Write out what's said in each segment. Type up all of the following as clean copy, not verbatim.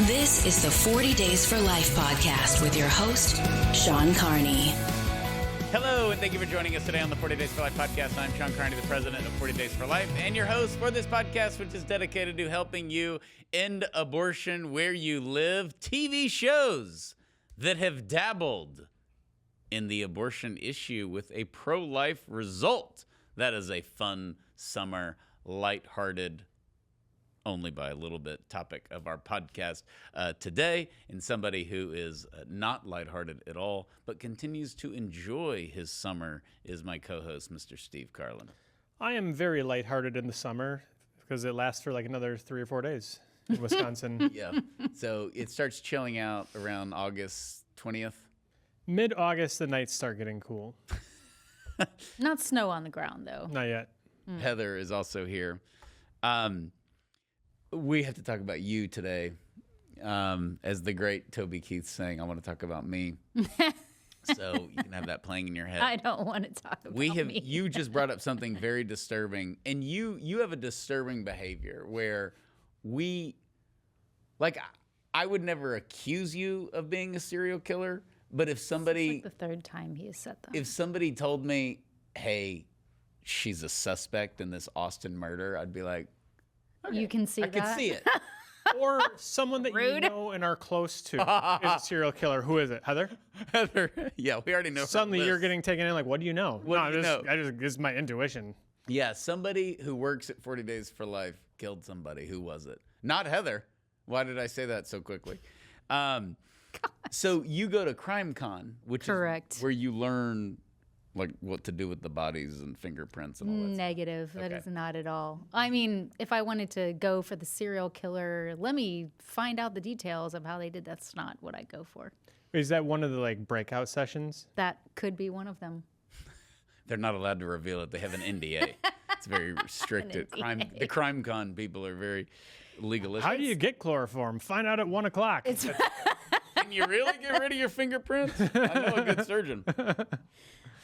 This is the 40 Days for Life podcast with your host, Sean Carney. Hello, and thank you for joining us today on the 40 Days for Life podcast. I'm Sean Carney, the president of 40 Days for Life, and your host for this podcast, which is dedicated to helping you end abortion where you live. TV shows that have dabbled in the abortion issue with a pro-life result. That is a fun, summer, lighthearted, only by a little bit topic of our podcast today, and somebody who is not lighthearted at all, but continues to enjoy his summer is my co-host, Mr. Steve Carlin. I am very lighthearted in the summer because it lasts for like another 3 or 4 days in Wisconsin. Yeah, so it starts chilling out around August 20th. Mid-August, the nights start getting cool. Not snow on the ground, though. Not yet. Heather is also here. We have to talk about you today. As the great Toby Keith saying, I want to talk about me. So you can have that playing in your head. I don't want to talk about me. You just brought up something very disturbing. And you have a disturbing behavior where I would never accuse you of being a serial killer. But if somebody... It's like the third time he has said that. If somebody told me, hey, she's a suspect in this Austin murder, I'd be like, okay, you can see that. I can see it. Or someone that you know and are close to is a serial killer. Who is it? Heather? Heather. Yeah, we already know. Suddenly you're getting taken in like, what do you know? What do you know? This is my intuition. Yeah, somebody who works at 40 Days for Life killed somebody. Who was it? Not Heather. Why did I say that so quickly? So you go to Crime Con, which Correct. is where you learn like what to do with the bodies and fingerprints and all that Negative. stuff. That is not at all. I mean, if I wanted to go for the serial killer, let me find out the details of how they did. That's not what I go for. Is that one of the like breakout sessions? That could be one of them. They're not allowed to reveal it. They have an NDA. It's very restricted. The Crime Con people are very legalistic. How do you get chloroform? Find out at 1 o'clock. Can you really get rid of your fingerprints? I know a good surgeon.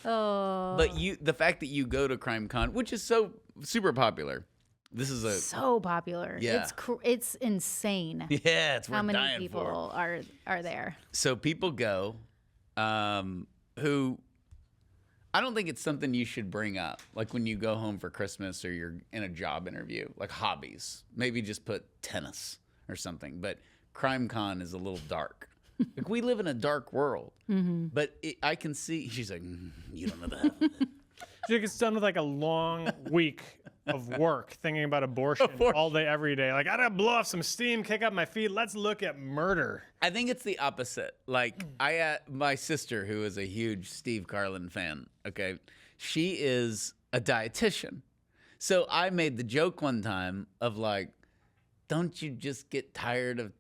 Oh. But the fact that you go to Crime Con, which is so super popular. This is so popular. Yeah. It's insane. Yeah, it's worth how many dying people for. are there. So people go who I don't think it's something you should bring up. Like when you go home for Christmas or you're in a job interview, like hobbies. Maybe just put tennis or something. But Crime Con is a little dark. Like we live in a dark world. Mm-hmm. But I can see, she's like, you don't know that. She gets done with like a long week of work thinking about abortion all day, every day. Like, I gotta blow off some steam, kick up my feet. Let's look at murder. I think it's the opposite. Like, my sister, who is a huge Steve Carlin fan, okay, she is a dietitian. So I made the joke one time of like, don't you just get tired of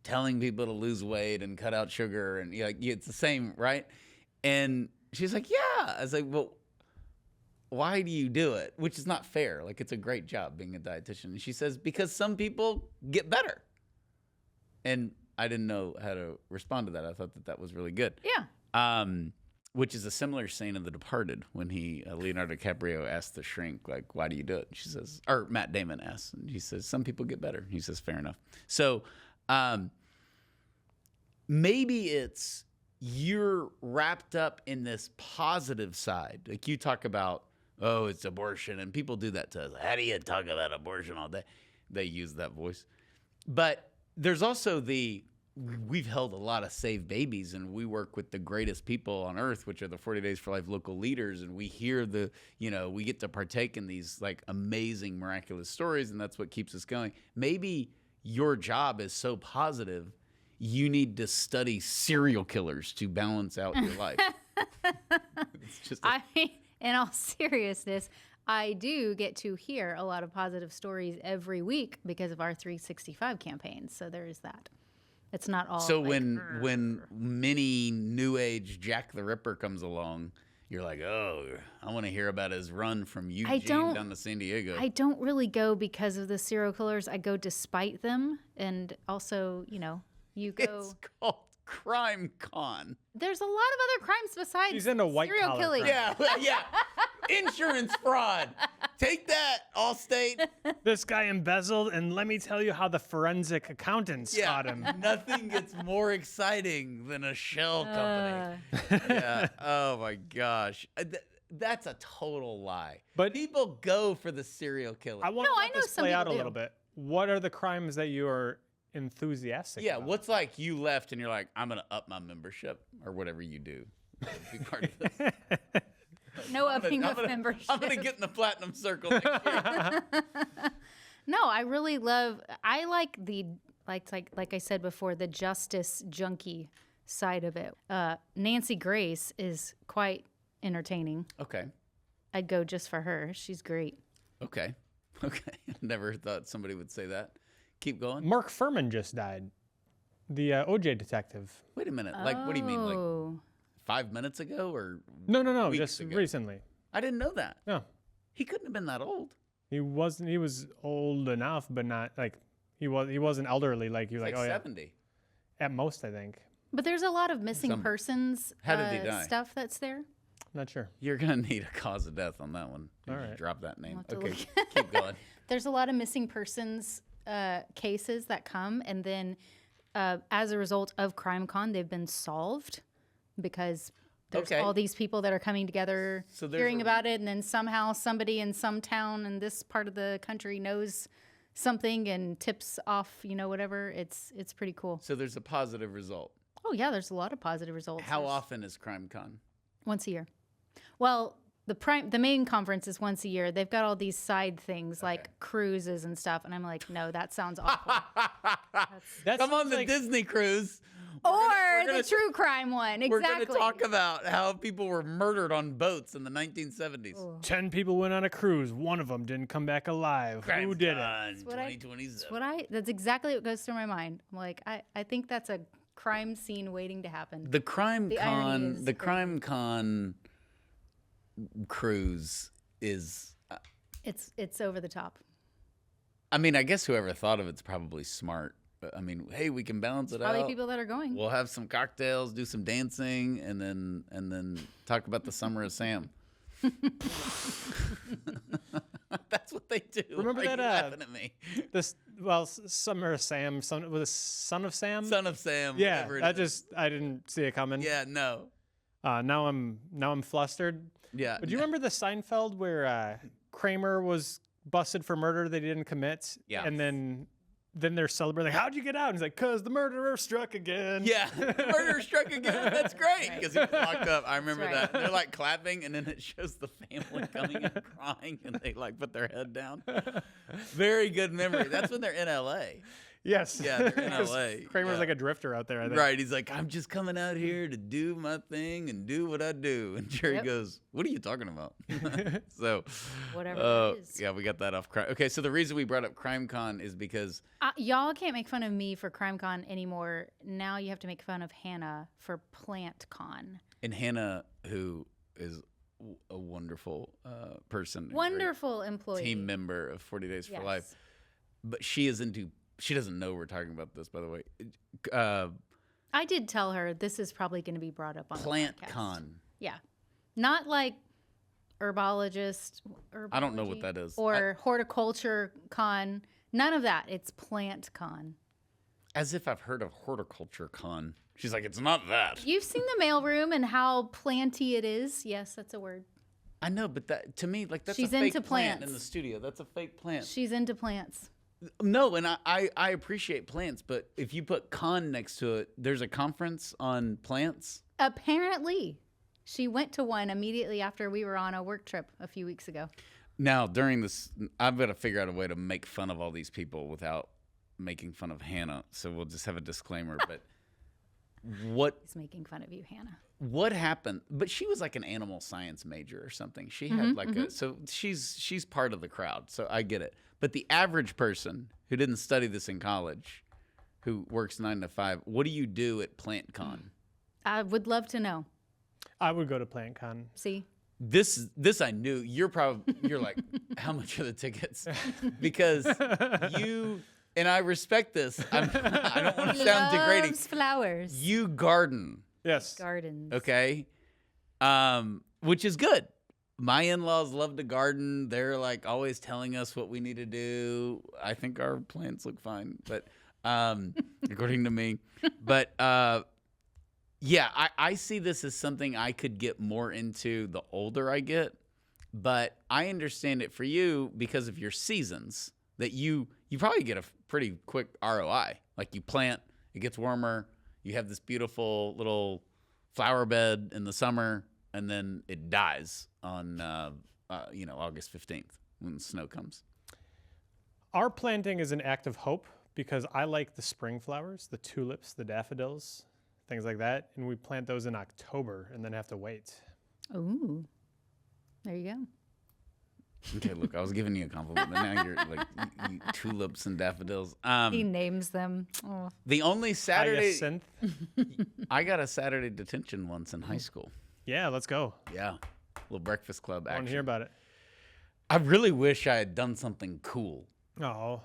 telling people to lose weight and cut out sugar? And like, it's the same, right? And she's like, yeah. I was like, well, why do you do it? Which is not fair. Like, it's a great job being a dietitian. And she says, because some people get better. And I didn't know how to respond to that. I thought that was really good. Yeah. Which is a similar scene in The Departed when Leonardo DiCaprio asked the shrink, like, why do you do it? She says, or Matt Damon asks, and he says, some people get better. He says, fair enough. So maybe it's you're wrapped up in this positive side. Like you talk about, oh, it's abortion. And people do that to us. How do you talk about abortion all day? They use that voice. But there's also we've held a lot of save babies, and we work with the greatest people on earth, which are the 40 Days for Life local leaders. And we hear we get to partake in these like amazing, miraculous stories. And that's what keeps us going. Maybe your job is so positive, you need to study serial killers to balance out your life. It's just in all seriousness, I do get to hear a lot of positive stories every week because of our 365 campaigns. So there is that. It's not all. So when mini New Age Jack the Ripper comes along, you're like, oh, I want to hear about his run from Eugene down to San Diego. I don't really go because of the serial killers. I go despite them, and also, you go. It's called Crime Con. There's a lot of other crimes besides She's into white serial collar killing. crime. Yeah. Insurance fraud. Take that, Allstate. This guy embezzled, and let me tell you how the forensic accountants got him. Nothing gets more exciting than a shell company. Yeah. Oh my gosh. That's a total lie. But- people go for the serial killer. I want No, to I let know this some play out a people little do. bit. What are the crimes that you are enthusiastic Yeah, about? what's like you left and you're like, I'm gonna up my membership or whatever you do. Be part of this. No upping of membership. I'm gonna get in the platinum circle next year. No, I really like the like I said before, the justice junkie side of it. Nancy Grace is quite entertaining. Okay. I'd go just for her. She's great. Okay. Never thought somebody would say that. Keep going. Mark Furman just died. The OJ detective. Wait a minute. Like, what do you mean? Like Oh. 5 minutes ago or? No, Weeks just ago. recently. I didn't know that. No, He couldn't have been that old. he wasn't. He was old enough, but not like he wasn't elderly. Like you're Like like, oh 70. yeah, at most I think. But there's a lot of missing Some- persons How did he die? stuff that's there. Not sure. You're gonna need a cause of death on that one. All If you right. Drop that name. I'll have to Okay. Keep going. There's a lot of missing persons cases that come, and then as a result of CrimeCon, they've been solved because there's Okay. all these people that are coming together, So there's hearing a- about it, and then somehow somebody in some town in this part of the country knows something and tips off, whatever. It's pretty cool. So there's a positive result. Oh yeah, there's a lot of positive results. How There's- often is CrimeCon? Once a year. Well, the main conference is once a year. They've got all these side things like cruises and stuff, and I'm like, no, that sounds awful. That Come on sounds the like- Disney cruise. Or gonna- the true crime one. Exactly. We're going to talk about how people were murdered on boats in the 1970s. 10 people went on a cruise. One of them didn't come back alive. Who did it? CrimeCon what I- 2027. That's exactly what goes through my mind. I'm like, I think that's a crime scene waiting to happen. The crime The irony con, is the crazy. crime con cruise is. It's over the top. I mean, I guess whoever thought of it's probably smart. But, I mean, hey, we can balance it Probably out. people that are going. We'll have some cocktails, do some dancing, and then talk about the summer of Sam. That's what they do. Remember Why are that, you laughing at me? Summer of Sam, was it Son of Sam? Son of Sam. Yeah, whatever it is. I didn't see it coming. Yeah, no. Now I'm flustered. Yeah. But do you remember the Seinfeld where Kramer was busted for murder they didn't commit? Yeah. And then they're celebrating. How'd you get out? And he's like, "'Cause the murderer struck again." Yeah, murder struck again. That's great because he was locked up. I remember That's right. that. They're like clapping, and then it shows the family coming and crying, and they like put their head down. Very good memory. That's when they're in L.A. Yes. Yeah, they're in 'Cause L.A. Kramer's Yeah. like a drifter out there, I think. Right. He's like, I'm just coming out here to do my thing and do what I do. And Jerry Yep. goes, what are you talking about? So, Whatever that is. yeah, we got that off. Okay, so the reason we brought up CrimeCon is because Y'all can't make fun of me for CrimeCon anymore. Now you have to make fun of Hannah for PlantCon. and Hannah, who is a wonderful person, and great Wonderful employee. team member of 40 Days for Yes. Life, but she doesn't know we're talking about this, by the way. I did tell her this is probably going to be brought up on the podcast. PlantCon. Yeah. Not like herbologist. I don't know what herbology, that is. Or horticulture con. None of that. It's plant con. As if I've heard of horticulture con. She's like, it's not that. You've seen the mailroom and how planty it is. Yes, that's a word. I know, but that to me, like that's She's a fake into plant in plants. the studio. That's a fake plant. She's into plants. No, and I appreciate plants, but if you put con next to it, there's a conference on plants. Apparently, she went to one immediately after we were on a work trip a few weeks ago. Now, during this, I've got to figure out a way to make fun of all these people without making fun of Hannah. So we'll just have a disclaimer. But He's making fun of you, Hannah. what happened? But she was like an animal science major or something. She had like a so she's part of the crowd. So I get it. But the average person who didn't study this in college, who works 9 to 5, what do you do at PlantCon? I would love to know. I would go to PlantCon. See? This I knew. You're like, how much are the tickets? Because you and I respect this. I don't want to sound degrading. Loves flowers. You garden, Yes. Gardens. okay? Which is good. My in-laws love to garden. They're like always telling us what we need to do. I think our plants look fine, but according to me. But yeah, I see this as something I could get more into the older I get. But I understand it for you because of your seasons that you probably get a pretty quick ROI. Like you plant, it gets warmer, you have this beautiful little flower bed in the summer, and then it dies on August 15th when the snow comes. Our planting is an act of hope because I like the spring flowers, the tulips, the daffodils, things like that, and we plant those in October and then have to wait. Ooh. There you go. Okay, look, I was giving you a compliment, but now you're like you tulips and daffodils. He names them. Oh. The only Saturday Hyacinth. I got a Saturday detention once in high school. Yeah, let's go. Yeah, little breakfast club I want to action. hear about it. I really wish I had done something cool. Oh,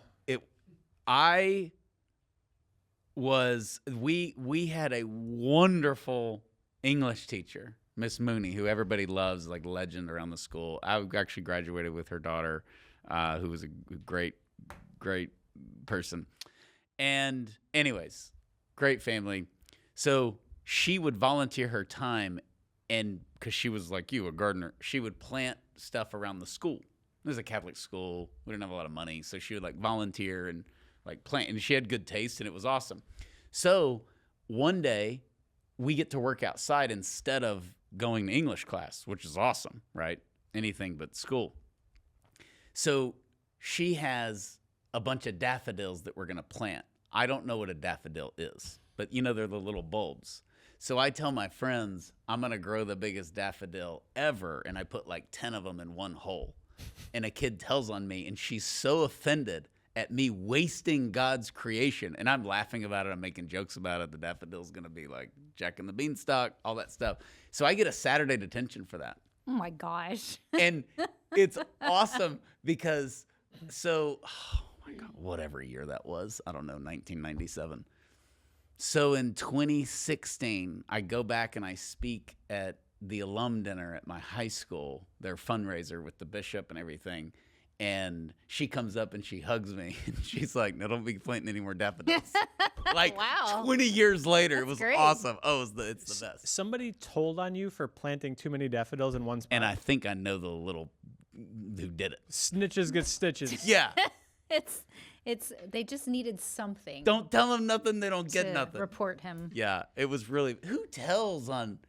We had a wonderful English teacher, Miss Mooney, who everybody loves, like legend around the school. I actually graduated with her daughter, who was a great person. And anyways, great family. So she would volunteer her time, and because she was like you, a gardener, she would plant stuff around the school. It was a Catholic school. We didn't have a lot of money, so she would like volunteer and like plant. And she had good taste, and it was awesome. So one day we get to work outside instead of going to English class, which is awesome, right? Anything but school. So she has a bunch of daffodils that we're going to plant. I don't know what a daffodil is, but they're the little bulbs. So I tell my friends, I'm going to grow the biggest daffodil ever, and I put like 10 of them in one hole. And a kid tells on me, and she's so offended at me wasting God's creation. And I'm laughing about it. I'm making jokes about it. The daffodil's going to be like Jack and the Beanstalk, all that stuff. So I get a Saturday detention for that. Oh my gosh. And it's awesome because oh my God, whatever year that was, I don't know, 1997. So in 2016, I go back and I speak at the alum dinner at my high school, their fundraiser with the bishop and everything. And she comes up and she hugs me. And she's like, no, don't be planting any more daffodils. Like Wow. 20 years later, it was great. awesome. Oh, it's the best. somebody told on you for planting too many daffodils in one spot. And I think I know the little who did it. Snitches get stitches. Yeah. It's they just needed something. Don't tell them nothing. They don't get to nothing. report him. Yeah. It was really, who tells on,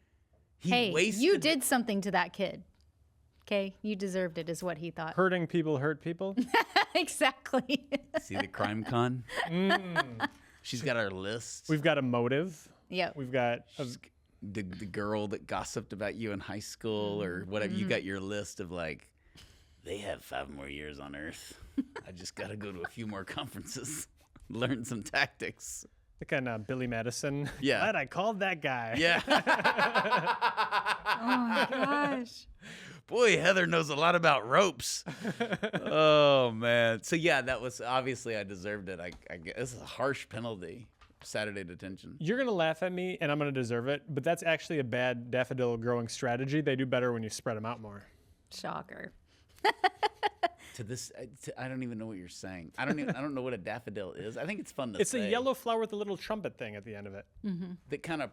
he Hey, wasted. you did something to that kid. Okay, you deserved it, is what he thought. Hurting people hurt people. Exactly. See the crime con? She's got our list. We've got a motive. Yep. We've got The girl that gossiped about you in high school or whatever. You got your list of like, they have 5 more years on Earth. I just got to go to a few more conferences, learn some tactics. the kind of Billy Madison. Yeah. Glad I called that guy. Yeah. Oh my gosh. Boy, Heather knows a lot about ropes. Oh, man. So, yeah, that was obviously I deserved it. I guess this is a harsh penalty. Saturday detention. You're going to laugh at me, and I'm going to deserve it, but that's actually a bad daffodil growing strategy. They do better when you spread them out more. Shocker. I don't even know what you're saying. I don't know what a daffodil is. I think it's fun to It's say. a yellow flower with a little trumpet thing at the end of it. That kind of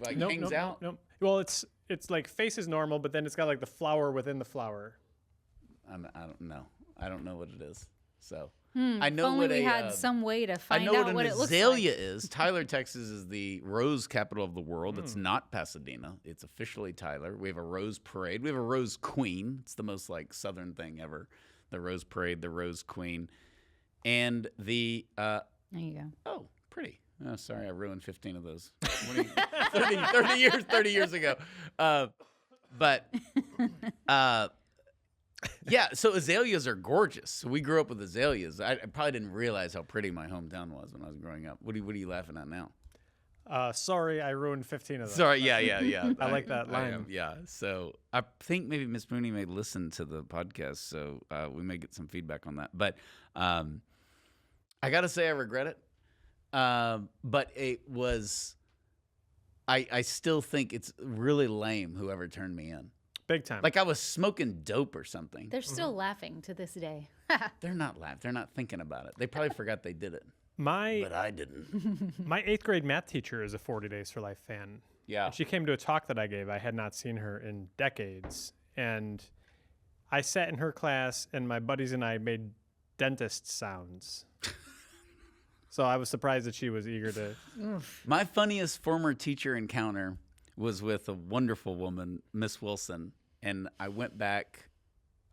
like Nope, hangs nope, out. Nope. Well, it's like face is normal, but then it's got like the flower within the flower. I don't know. I don't know what it is. So I know If only what we a had some way to I find know out what what an it looks azalea like. is. Tyler, Texas is the rose capital of the world. It's not Pasadena. It's officially Tyler. We have a rose parade. We have a rose queen. It's the most like southern thing ever. The rose parade, the rose queen, and the There you go. oh, pretty. Oh, sorry, I ruined 15 of those. 30 years ago. Yeah, so azaleas are gorgeous. So we grew up with azaleas. I probably didn't realize how pretty my hometown was when I was growing up. What are you laughing at now? Sorry, I ruined 15 of them. Sorry, yeah. I like that line. am, yeah. So I think maybe Miss Mooney may listen to the podcast, so we may get some feedback on that. But I got to say I regret it. But it was, I still think it's really lame whoever turned me in. Big time. Like I was smoking dope or something. They're still laughing to this day. They're not laughing. They're not thinking about it. They probably forgot they did it. But I didn't. my 8th grade math teacher is a 40 Days for Life fan. Yeah. And she came to a talk that I gave. I had not seen her in decades. And I sat in her class, and my buddies and I made dentist sounds. So I was surprised that she was eager to. My funniest former teacher encounter was with a wonderful woman, Miss Wilson. And I went back,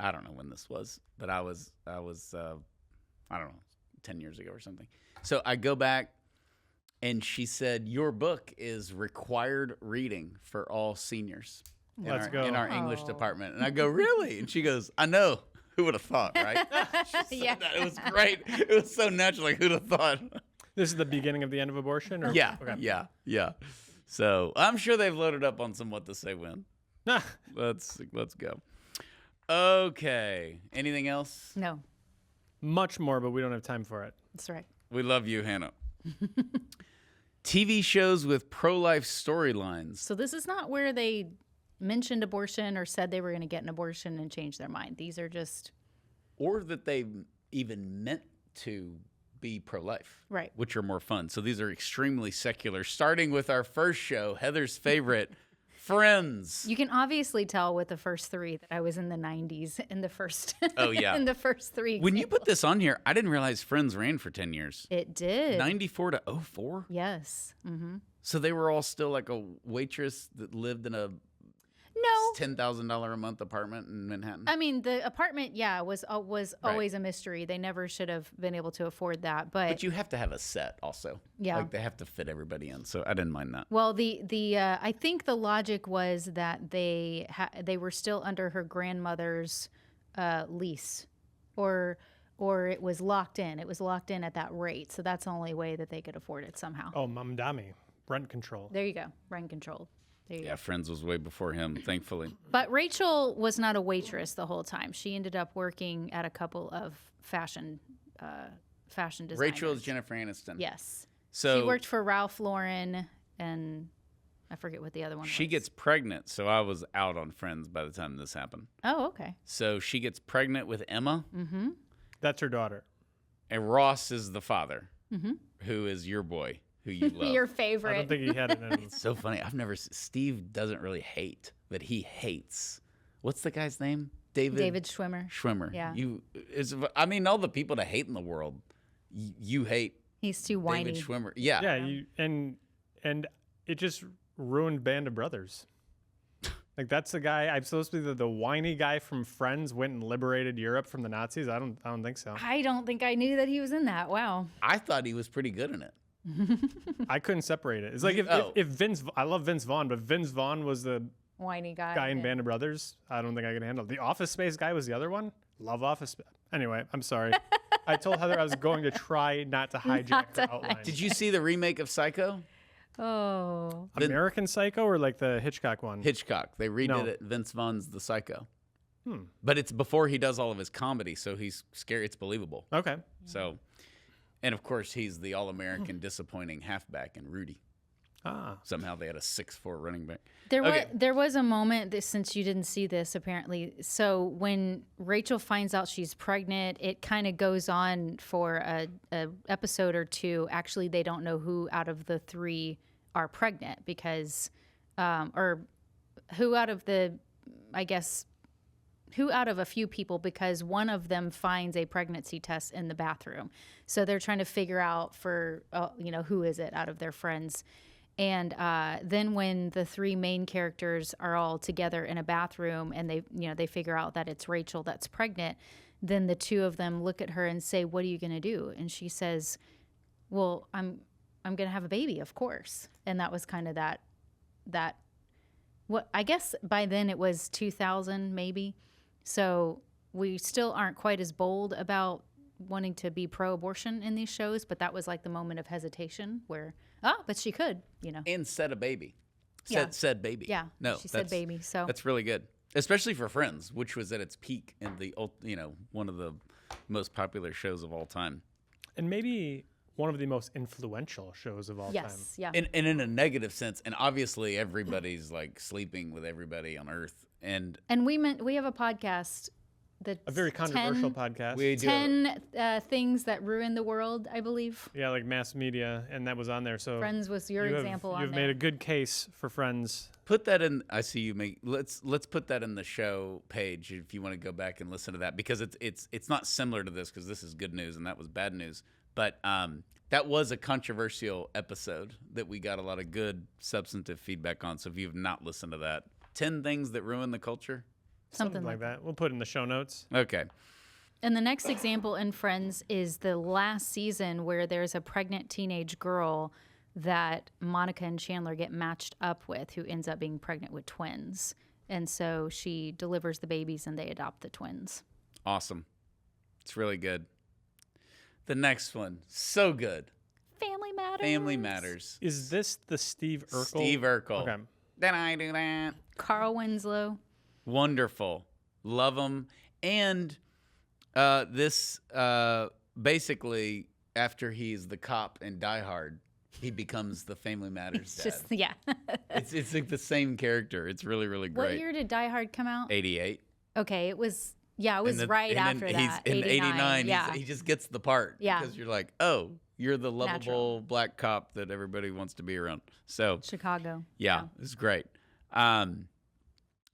I don't know when this was, but I was I don't know, 10 years ago or something. So I go back, and she said, your book is required reading for all seniors in our English department. And I go, really? And she goes, I know. Who would have thought, right? Yeah. It was great. It was so natural. Like, who'd have thought? This is the beginning of the end of abortion? Or? Yeah. Okay. Yeah. So I'm sure they've loaded up on some What to Say When. Nah. Let's go. Okay. Anything else? No, Much more, but we don't have time for it. that's right. We love you, Hannah. TV shows with pro-life storylines. So this is not where they mentioned abortion or said they were going to get an abortion and change their mind. These are just Or that they even meant to be pro-life. Right. Which are more fun. So these are extremely secular. Starting with our first show, Heather's favorite, Friends. You can obviously tell with the first three that I was in the 90s in the first. Oh, yeah. in the first three. When you put this on here, I didn't realize Friends ran for 10 years. It did. 94 to 04? Yes. Mm-hmm. So they were all still like a waitress that lived in a No. $10,000 a month apartment in Manhattan. I mean, the apartment, was always a mystery. They never should have been able to afford that. But you have to have a set also. Yeah. Like they have to fit everybody in. So I didn't mind that. Well, I think the logic was that they were still under her grandmother's lease, or it was locked in. It was locked in at that rate. So that's the only way that they could afford it somehow. Oh, Mamdami. Rent control. There you go, rent controlled. There you Yeah, go. Friends was way before him, thankfully. But Rachel was not a waitress the whole time. She ended up working at a couple of fashion designers. Rachel is Jennifer Aniston. Yes. So she worked for Ralph Lauren, and I forget what the other one was. she gets pregnant. So I was out on Friends by the time this happened. Oh, okay. So she gets pregnant with Emma, That's her daughter. and Ross is the father, who is your boy, who you love. Your I favorite. don't think he had it in him. So funny. Steve doesn't really hate, but he hates. What's the guy's name? David Schwimmer. Schwimmer. Yeah. All the people to hate in the world, you hate He's too whiny. David Schwimmer. Yeah. Yeah, and it just ruined Band of Brothers. Like that's the guy. I'm supposed to be the whiny guy from Friends went and liberated Europe from the Nazis. I don't think so. I don't think I knew that he was in that. Wow. I thought he was pretty good in it. I couldn't separate it. It's like if Vince. I love Vince Vaughn, but Vince Vaughn was the Whiny guy. guy in Band of Brothers. I don't think I can handle it. The Office Space guy was the other one. Love Office Space. Anyway, I'm sorry. I told Heather I was going to try not to hijack her outline. Did you see the remake of Psycho? Oh. American Psycho or like the Hitchcock one? Hitchcock. They redid No. it. Vince Vaughn's The Psycho. But it's before he does all of his comedy, so he's scary. It's believable. Okay. So, and of course, he's the all-American disappointing halfback in Rudy. Ah. Somehow they had a 6'4" running back. There was a moment that, since you didn't see this apparently. So when Rachel finds out she's pregnant, it kind of goes on for a episode or two. Actually, they don't know who out of the three are pregnant because, or who out of a few people, because one of them finds a pregnancy test in the bathroom. So they're trying to figure out who is it out of their friends. And then when the three main characters are all together in a bathroom and they figure out that it's Rachel that's pregnant, then the two of them look at her and say, "What are you going to do?" And she says, "Well, I'm going to have a baby, of course." And that was kind of that what I guess by then it was 2000 maybe. So we still aren't quite as bold about wanting to be pro-abortion in these shows, but that was like the moment of hesitation where, but she could, And said a baby. Yeah. Said baby. Yeah, No, she said baby, so. That's really good. Especially for Friends, which was at its peak in the, one of the most popular shows of all time. And maybe one of the most influential shows of all time. Yes, yeah. And in a negative sense, and obviously everybody's like sleeping with everybody on Earth, and We have a podcast that's A very controversial podcast. we do 10 things that ruin the world, I believe. Yeah, like mass media, and that was on there. So Friends was your example on You've there. made a good case for Friends. put that in. I see you make. Let's put that in the show page if you want to go back and listen to that, because it's not similar to this, because this is good news and that was bad news. But that was a controversial episode that we got a lot of good substantive feedback on. So if you've not listened to that, 10 things that ruin the culture. Something like that. We'll put it in the show notes. Okay. And the next example in Friends is the last season where there's a pregnant teenage girl that Monica and Chandler get matched up with, who ends up being pregnant with twins. And so she delivers the babies and they adopt the twins. Awesome. It's really good. The next one, so good. Family Matters. Family Matters. Is this the Steve Urkel? Steve Urkel. Okay. Did I do that? Carl Winslow. Wonderful. Love them. And this basically, after he's the cop in Die Hard, he becomes the Family Matters dad. Just, yeah. It's like the same character. It's really, really great. What year did Die Hard come out? 88. Okay, it was right and after then that. He's in 89. Yeah. He just gets the part. Yeah. Because you're like, oh, you're the lovable Natural. black cop that everybody wants to be around. So, Chicago. yeah, it's great.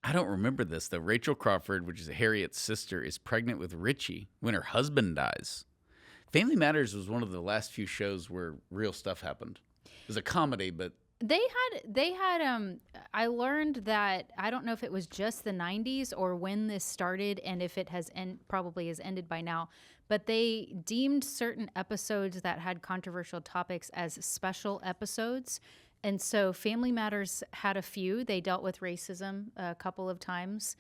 I don't remember this, though. Rachel Crawford, which is Harriet's sister, is pregnant with Richie when her husband dies. Family Matters was one of the last few shows where real stuff happened. It was a comedy, but They had I learned that, I don't know if it was just the 90s or when this started, and if it has probably has ended by now, but they deemed certain episodes that had controversial topics as special episodes. And so Family Matters had a few. They dealt with racism a couple of times.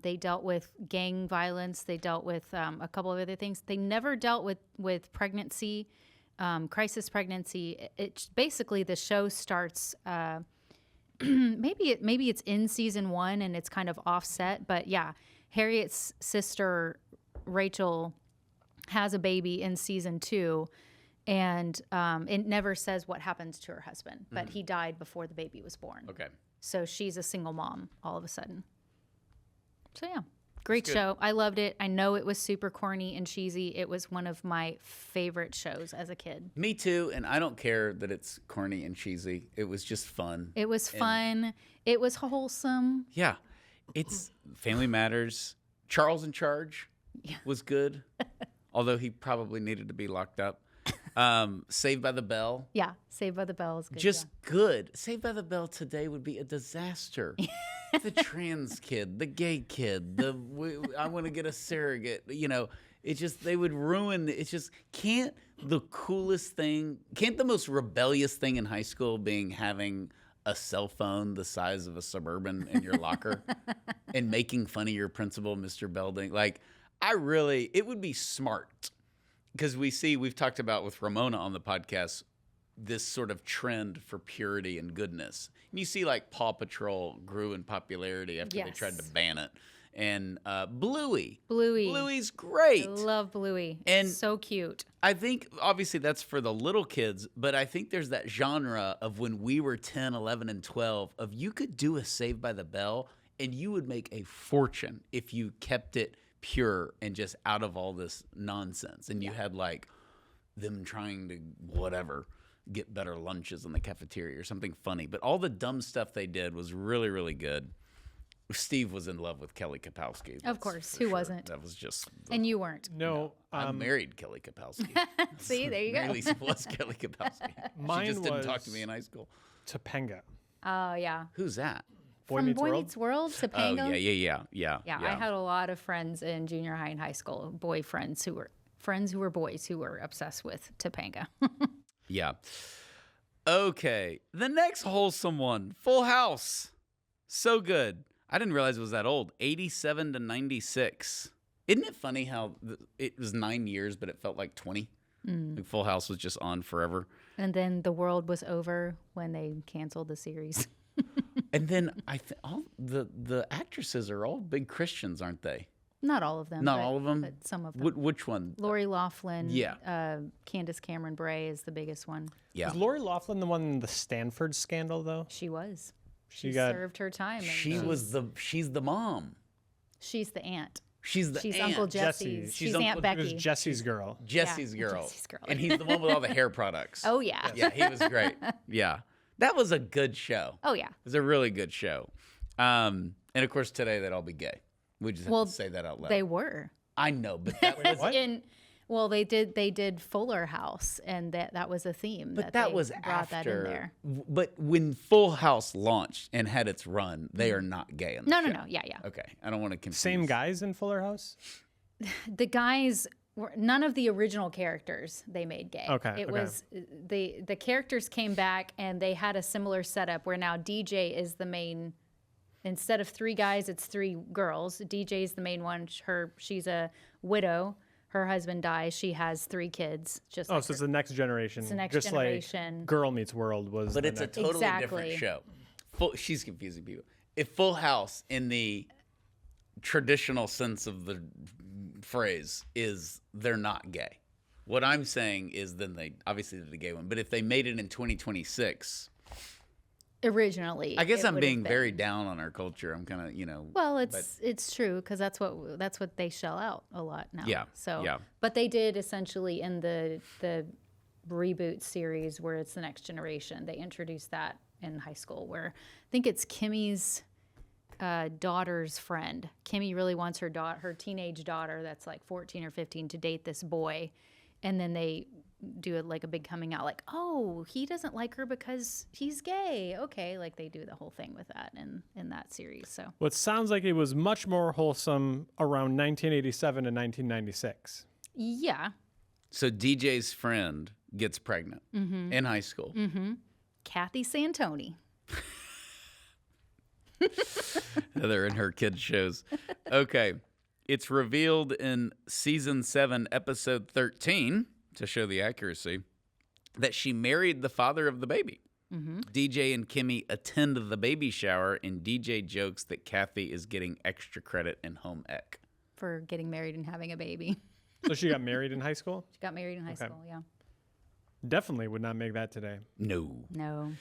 They dealt with gang violence. They dealt with a couple of other things. They never dealt with pregnancy, crisis pregnancy. It's basically, the show starts, maybe it's in season 1 and it's kind of offset. But yeah, Harriet's sister, Rachel, has a baby in season 2. And it never says what happens to her husband, but he died before the baby was born. okay. So she's a single mom all of a sudden. So yeah, great show. I loved it. I know it was super corny and cheesy. It was one of my favorite shows as a kid. Me too, and I don't care that it's corny and cheesy. It was just fun. It was fun. It was wholesome. Yeah. It's Family Matters. Charles in Charge was good, although he probably needed to be locked up. Saved by the Bell. Yeah, Saved by the Bell is good. Just good. Saved by the Bell today would be a disaster. The trans kid, the gay kid, I want to get a surrogate. You know, it just, they would ruin. It's just, can't the most rebellious thing in high school being having a cell phone the size of a Suburban in your locker and making fun of your principal, Mr. Belding? Like, it would be smart. Because we've talked about with Ramona on the podcast, this sort of trend for purity and goodness. And you see, like, Paw Patrol grew in popularity after they tried to ban it. And Bluey. Bluey's great. I love Bluey. And so cute. I think, obviously, that's for the little kids, but I think there's that genre of when we were 10, 11, and 12, of you could do a Saved by the Bell, and you would make a fortune if you kept it pure and just out of all this nonsense. And you had like them trying to get better lunches in the cafeteria or something funny. But all the dumb stuff they did was really, really good. Steve was in love with Kelly Kapowski. Of course, who wasn't? That was just. And you weren't. No. I married Kelly Kapowski. See, there you go. Mary Lisa was Kelly Kapowski. Mine She just didn't talk was- to me in high school. Topanga. Oh, yeah. Who's that? From Boy Meets World, Oh, Topanga. yeah. Yeah, I had a lot of friends in junior high and high school, boyfriends who were boys who were obsessed with Topanga. Yeah. Okay. The next wholesome one, Full House. So good. I didn't realize it was that old. 87 to 96. Isn't it funny how it was 9 years, but it felt like 20? Like Full House was just on forever. And then the world was over when they canceled the series. And then all the actresses are all big Christians, aren't they? Not all of them. Not all of them? But some of them. Which one? Lori Loughlin. Yeah. Candace Cameron Bray is the biggest one. Yeah. Was Lori Loughlin the one in the Stanford scandal, though? She was. She served her time. And She's the mom. She's the aunt. She's the She's aunt. Uncle Jesse. Jesse's. She's She's Uncle- Aunt It Becky. was Jesse's girl. Jesse's Yeah, girl. Jesse's girl. And he's the one with all the hair products. Oh, yeah. Yeah, he was great. Yeah. That was a good show. Oh, yeah. It was a really good show. And of course, today they'd all be gay. We just have to say that out loud. They were. I know, but that was What? They did Fuller House, and that was a theme. But that they was brought that in after. there. But when Full House launched and had its run, they are not gay in the No, show. no, yeah. Okay, I don't want to confuse. Same guys in Fuller House? The guys were none of the original characters they made gay. Okay, It okay. was the characters came back and they had a similar setup where now DJ is the main. Instead of 3 guys, it's 3 girls. DJ is the main one. She's a widow. Her husband dies. She has 3 kids. Just Oh, like so it's her. the next generation. It's the next Just generation. like Girl Meets World was. But the it's a next- totally Exactly. different show. She's confusing people. If Full House, in the traditional sense of the phrase, is they're not gay. What I'm saying is then they obviously did the gay one. But if they made it in 2026, Originally, I guess it I'm would being have been. very down on our culture. I'm kind of, Well, it's true because that's what they shell out a lot now. Yeah, So yeah. but they did essentially in the reboot series where it's the next generation. They introduced that in high school where I think it's Kimmy's daughter's friend. Kimmy really wants her teenage daughter that's like 14 or 15 to date this boy, and then they do it like a big coming out, like, oh, he doesn't like her because he's gay. Okay, like they do the whole thing with that in that series. So What sounds like it was much more wholesome around 1987 and 1996. yeah, So DJ's friend gets pregnant in high school. Kathy Santoni. They're in her kids' shows. Okay. It's revealed in season 7, episode 13, to show the accuracy, that she married the father of the baby. DJ and Kimmy attend the baby shower, and DJ jokes that Kathy is getting extra credit in home ec. For getting married and having a baby. So she got married in high school? She got married in high school, yeah. Definitely would not make that today. No. No.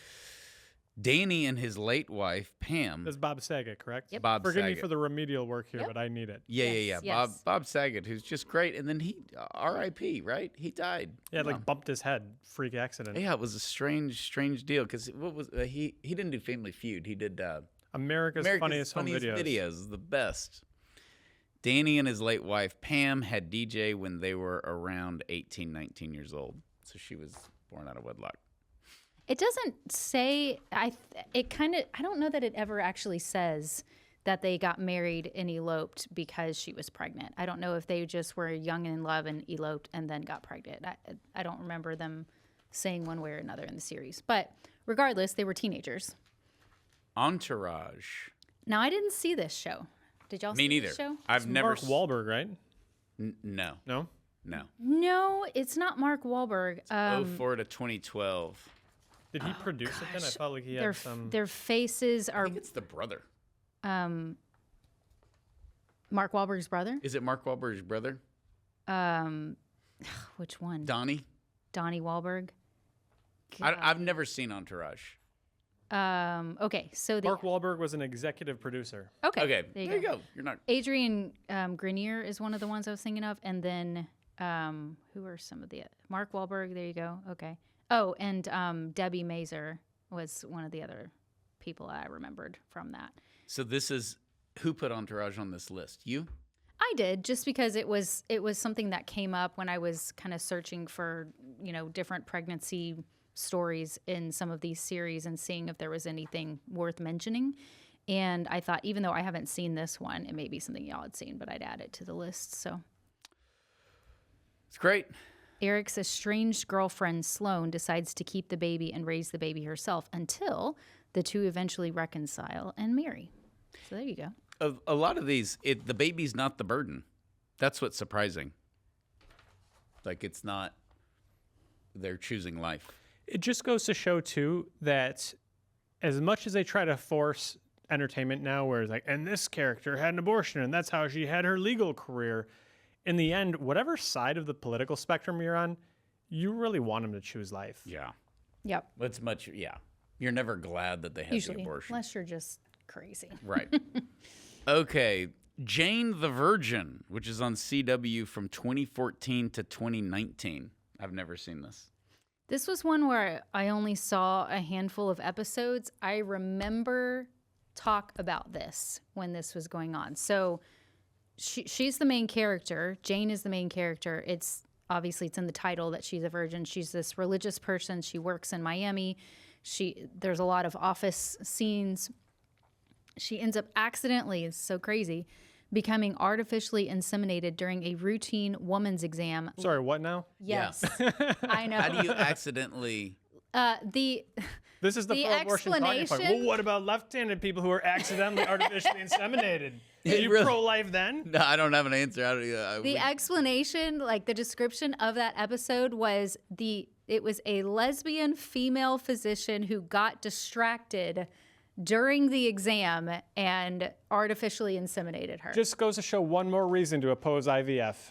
Danny and his late wife, Pam. That's Bob Saget, correct? Yep. Bob Forgive me Saget. for the remedial work here, Yep. but I need it. Yeah. Yes. Bob Saget, who's just great. And then he, R.I.P., right? He died. Yeah, like bumped his head. Freak accident. Yeah, it was a strange deal because what was he didn't do Family Feud. He did America's Funniest Home Videos. Videos, the best. Danny and his late wife Pam had DJ when they were around 18, 19 years old. So she was born out of wedlock. It doesn't say, I don't know that it ever actually says that they got married and eloped because she was pregnant. I don't know if they just were young and in love and eloped and then got pregnant. I don't remember them saying one way or another in the series. But regardless, they were teenagers. Entourage. Now, I didn't see this show. Did y'all Me see neither. this show? I've never. Mark Wahlberg, right? No. No? No, it's not Mark Wahlberg. 04 to 2012. Did he produce it then? I felt like he Their, had some. their faces I are think it's the brother. Mark Wahlberg's brother. Is it Mark Wahlberg's brother? Which one? Donnie? Donnie Wahlberg. I've never seen Entourage. Okay, so the Mark Wahlberg was an executive producer. Okay, there you you go. go. You're not. Adrian Grenier is one of the ones I was thinking of, and then who are some of the Mark Wahlberg? There you go. Okay. Oh, and Debbie Mazur was one of the other people I remembered from that. So this is who put Entourage on this list? You? I did, just because it was something that came up when I was kind of searching for different pregnancy stories in some of these series and seeing if there was anything worth mentioning. And I thought, even though I haven't seen this one, it may be something y'all had seen, but I'd add it to the list. So It's great. Eric's estranged girlfriend, Sloane, decides to keep the baby and raise the baby herself until the two eventually reconcile and marry. So there you go. A lot of these, the baby's not the burden. That's what's surprising. Like, it's not, they're choosing life. It just goes to show, too, that as much as they try to force entertainment now where it's like, and this character had an abortion and that's how she had her legal career. In the end, whatever side of the political spectrum you're on, you really want them to choose life. Yeah. Yep. It's much, yeah. You're never glad that they had Usually, the abortion. unless you're just crazy. Right. Okay. Jane the Virgin, which is on CW from 2014 to 2019. I've never seen this. This was one where I only saw a handful of episodes. I remember talk about this when this was going on. So she's the main character. Jane is the main character. It's in the title that she's a virgin. She's this religious person. She works in Miami. There's a lot of office scenes. She ends up accidentally, it's so crazy, becoming artificially inseminated during a routine woman's exam. Sorry, what now? Yes, I know. How do you accidentally? This is the pro-abortion talking part. explanation- Well, what about left-handed people who are accidentally artificially inseminated? Are you really- pro-life then? No, I don't have an answer. The explanation, like the description of that episode was it was a lesbian female physician who got distracted during the exam and artificially inseminated her. Just goes to show one more reason to oppose IVF.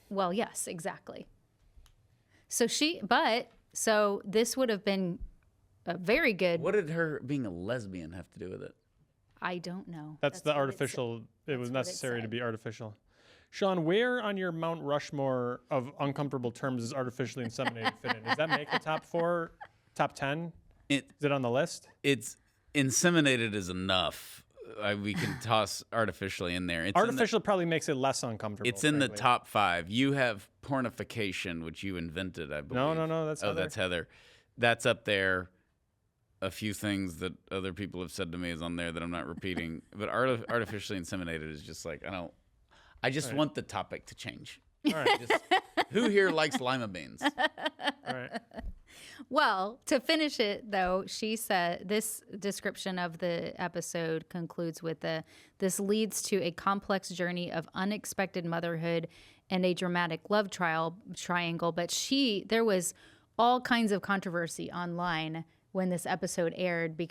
Well, yes, exactly. So this would have been a very good. What did her being a lesbian have to do with it? I don't know. That's the what it artificial. It was what it necessary to said. be artificial. Sean, where on your Mount Rushmore of uncomfortable terms is artificially inseminated fit in? Does that make the top 4, top 10? Is it on the list? It's inseminated is enough. We can toss artificially in there. Artificial probably makes it less uncomfortable. It's in the frankly. top 5. You have pornification, which you invented, I believe. No, that's Heather. That's Heather. That's up there. A few things that other people have said to me is on there that I'm not repeating. But artificially inseminated is just like, I just want the topic to change. All right. Who here likes lima beans? All right. Well, to finish it, though, she said this description of the episode concludes with this leads to a complex journey of unexpected motherhood and a dramatic love triangle. But there was all kinds of controversy online when this episode aired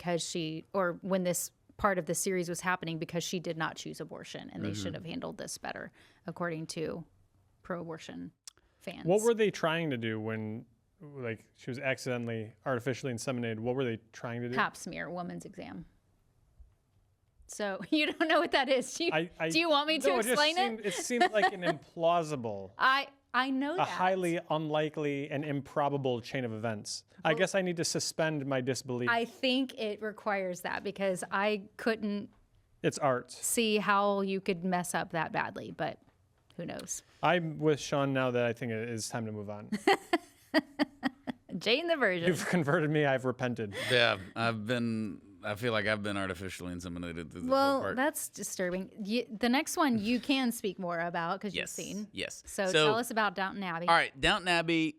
when this part of the series was happening because she did not choose abortion and they should have handled this better, according to pro-abortion fans. What were they trying to do when, like, she was accidentally artificially inseminated? What were they trying to do? Pap smear, woman's exam. So you don't know what that is. Do you want me to No, explain it? It seemed like an implausible, I know a that. highly unlikely and improbable chain of events. I guess I need to suspend my disbelief. I think it requires that because I couldn't It's art. see how you could mess up that badly, but who knows? I'm with Sean now that I think it is time to move on. Jane the Virgin. You've converted me. I've repented. Yeah, I feel like I've been artificially inseminated through this whole Well, part. that's disturbing. The next one you can speak more about because you've seen. Yes. So tell us about Downton Abbey. All right, Downton Abbey,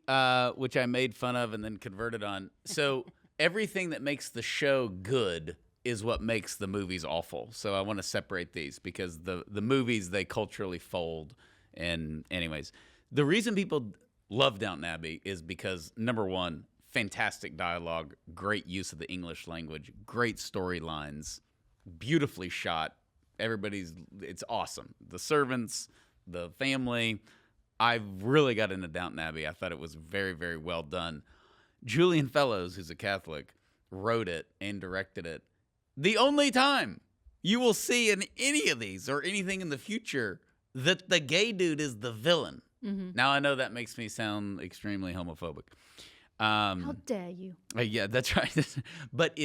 which I made fun of and then converted on. So everything that makes the show good is what makes the movies awful. So I want to separate these because the movies, they culturally fold. And anyways, the reason people love Downton Abbey is because, number one, fantastic dialogue, great use of the English language, great storylines, beautifully shot. It's awesome. The servants, the family. I really got into Downton Abbey. I thought it was very, very well done. Julian Fellows, who's a Catholic, wrote it and directed it. The only time you will see in any of these or anything in the future that the gay dude is the villain. Mm-hmm. Now, I know that makes me sound extremely homophobic. How dare you? Yeah, that's right. But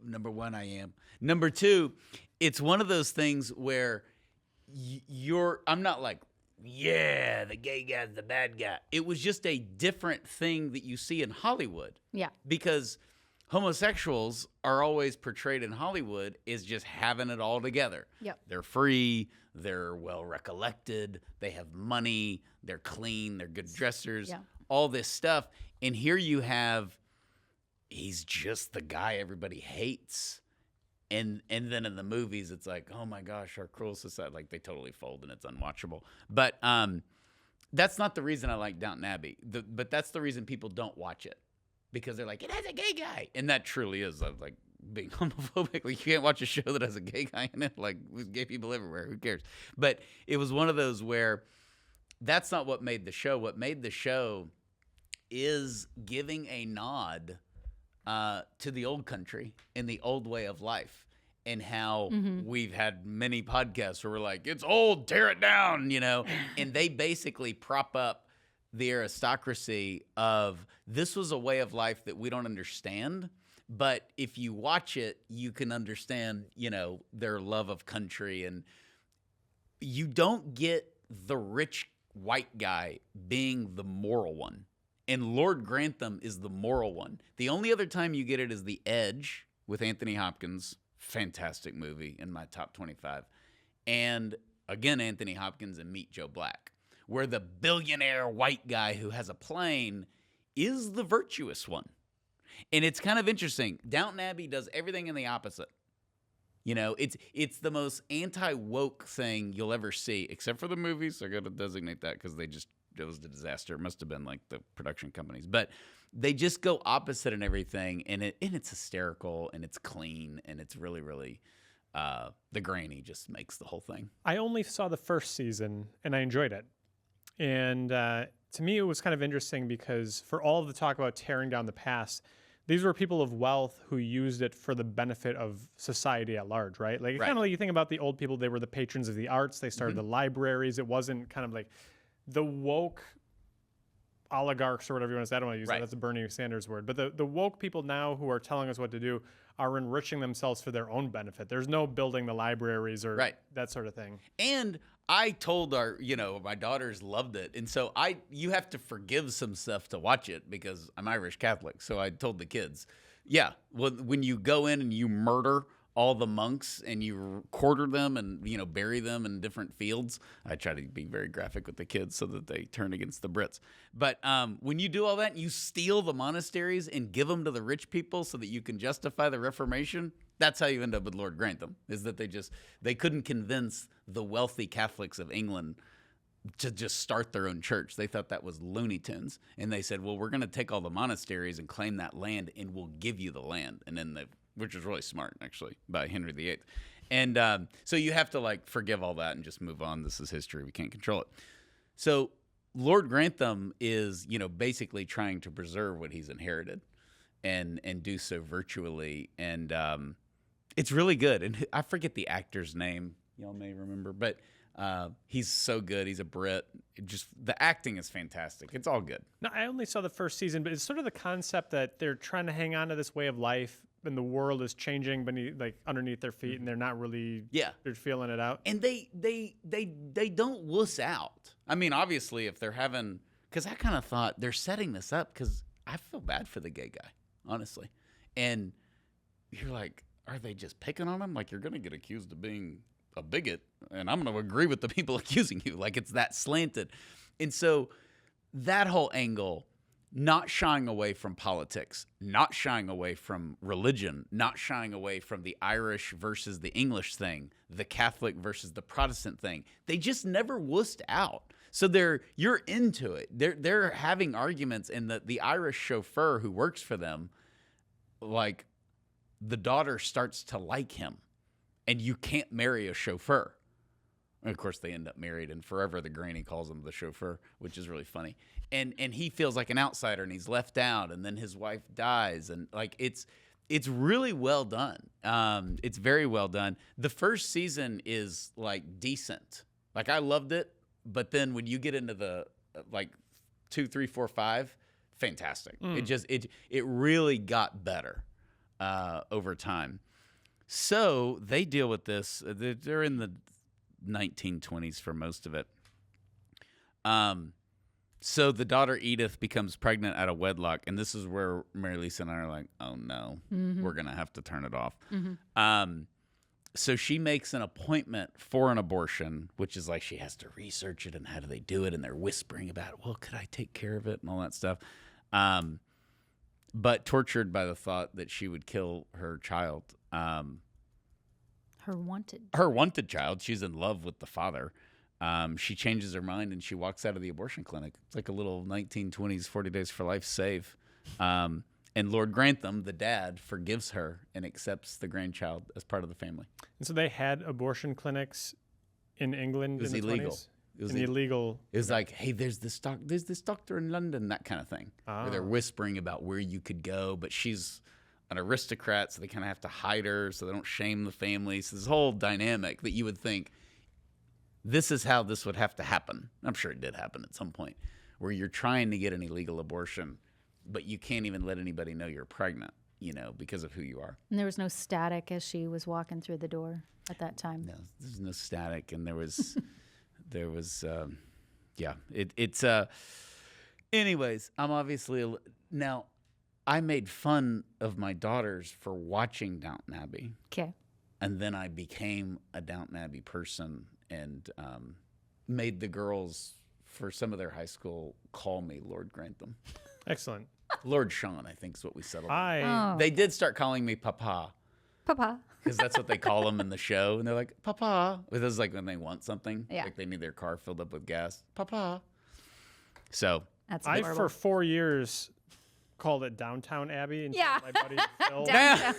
number one, I am. Number two, it's one of those things where I'm not like, yeah, the gay guy's the bad guy. It was just a different thing that you see in Hollywood. Yeah. Because homosexuals are always portrayed in Hollywood as just having it all together. Yep. They're free, they're well recollected, they have money, they're clean, they're good dressers, all this stuff. And here you have, he's just the guy everybody hates. And then in the movies, it's like, oh my gosh, our cruel society, like they totally fold and it's unwatchable. But that's not the reason I like Downton Abbey. But that's the reason people don't watch it. Because they're like, it has a gay guy. And that truly is like being homophobic. Like, you can't watch a show that has a gay guy in it. Like, with gay people everywhere. Who cares? But it was one of those where that's not what made the show. What made the show is giving a nod to the old country and the old way of life, and how we've had many podcasts where we're like, it's old, tear it down, and they basically prop up the aristocracy of this was a way of life that we don't understand. But if you watch it, you can understand, their love of country. And you don't get the rich white guy being the moral one. And Lord Grantham is the moral one. The only other time you get it is The Edge with Anthony Hopkins. Fantastic movie, in my top 25. And again, Anthony Hopkins and Meet Joe Black, where the billionaire white guy who has a plane is the virtuous one. And it's kind of interesting. Downton Abbey does everything in the opposite. It's the most anti-woke thing you'll ever see, except for the movies. I got to designate that because it was a disaster. It must have been like the production companies. But they just go opposite in everything, and it's hysterical, and it's clean, and it's really, really the granny just makes the whole thing. I only saw the first season, and I enjoyed it. And to me, it was kind of interesting because for all of the talk about tearing down the past, these were people of wealth who used it for the benefit of society at large, right? Like, kind of like you think about the old people, they were the patrons of the arts. They started the libraries. It wasn't kind of like the woke oligarchs or whatever you want to say. I don't want to use that. That's a Bernie Sanders word. But the woke people now who are telling us what to do are enriching themselves for their own benefit. There's no building the libraries or that sort of thing. And I told my daughters loved it. And so you have to forgive some stuff to watch it because I'm Irish Catholic. So I told the kids, when you go in and you murder all the monks and you quarter them and, bury them in different fields. I try to be very graphic with the kids so that they turn against the Brits. But when you do all that, you steal the monasteries and give them to the rich people so that you can justify the Reformation. That's how you end up with Lord Grantham, is that they couldn't convince the wealthy Catholics of England to just start their own church. They thought that was Looney Tunes. And they said, well, we're going to take all the monasteries and claim that land, and we'll give you the land. And then which was really smart, actually, by Henry VIII. And so you have to, forgive all that and just move on. This is history. We can't control it. So Lord Grantham is, basically trying to preserve what he's inherited and do so virtually. And it's really good. And I forget the actor's name. Y'all may remember. But he's so good. He's a Brit. The acting is fantastic. It's all good. No, I only saw the first season, but it's sort of the concept that they're trying to hang on to this way of life, and the world is changing underneath their feet, and they're not really they're feeling it out. And they don't wuss out. I mean, obviously, if they're having, because I kind of thought they're setting this up because I feel bad for the gay guy, honestly. And you're like, are they just picking on him? Like, you're going to get accused of being a bigot, and I'm going to agree with the people accusing you. Like, it's that slanted. And so that whole angle, not shying away from politics, not shying away from religion, not shying away from the Irish versus the English thing, the Catholic versus the Protestant thing. They just never wussed out. So you're into it. They're having arguments, and the Irish chauffeur who works for them, like, the daughter starts to like him, and you can't marry a chauffeur. And of course, they end up married, and forever the granny calls him the chauffeur, which is really funny. And he feels like an outsider, and he's left out, and then his wife dies, and it's really well done. It's very well done. The first season is decent. I loved it, but then when you get into the 2, 3, 4, 5, fantastic. It really got better over time. So they deal with this. They're in the 1920s for most of it. So the daughter Edith becomes pregnant out of wedlock, and this is where Mary Lisa and I are like, oh no, we're going to have to turn it off. So she makes an appointment for an abortion, which is she has to research it and how do they do it, and they're whispering about it. Well, could I take care of it and all that stuff? But tortured by the thought that she would kill her child. Her wanted child. She's in love with the father. She changes her mind and she walks out of the abortion clinic. It's like a little 1920s 40 Days for Life save. And Lord Grantham, the dad, forgives her and accepts the grandchild as part of the family. And so they had abortion clinics in England It was in the illegal. 20s? It was illegal. It was like, hey, there's this doctor in London, that kind of thing. Where they're whispering about where you could go, but she's an aristocrat, so they kind of have to hide her so they don't shame the family. So this whole dynamic that you would think, this is how this would have to happen. I'm sure it did happen at some point, where you're trying to get an illegal abortion, but you can't even let anybody know you're pregnant, because of who you are. And there was no static as she was walking through the door at that time. No, there's no static, and there was, anyways, I'm obviously, now, I made fun of my daughters for watching Downton Abbey. Okay. And then I became a Downton Abbey person and made the girls, for some of their high school, call me Lord Grantham. Excellent. Lord Sean, I think is what we settled on. Oh. They did start calling me Papa. Papa. Because that's what they call him in the show. And they're like, Papa. This is like when they want something. Yeah. Like they need their car filled up with gas. Papa. So. That's I, adorable. for 4 years, called it Downtown Abbey. Until Yeah. my buddy Phil, Downtown.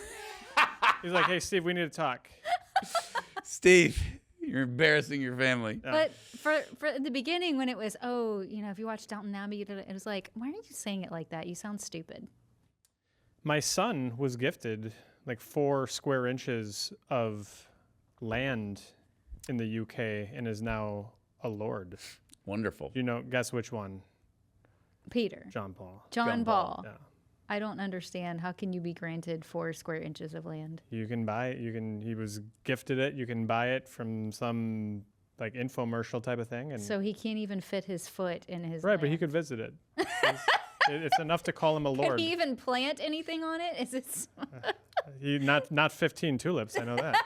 he's like, hey, Steve, we need to talk. Steve, you're embarrassing your family. But for the beginning, when it was, if you watch Downton Abbey, it was like, why are you saying it like that? You sound stupid. My son was gifted like 4 square inches of land in the UK and is now a lord. Wonderful. Guess which one? Peter. John Paul. John Paul. Yeah. I don't understand. How can you be granted 4 square inches of land? You can buy it. He was gifted it. You can buy it from some like infomercial type of thing. And So he can't even fit his foot in his right, but he land. could visit it. It's enough to call him a Can lord. he even plant anything on it? Is it? Not 15 tulips. I know that.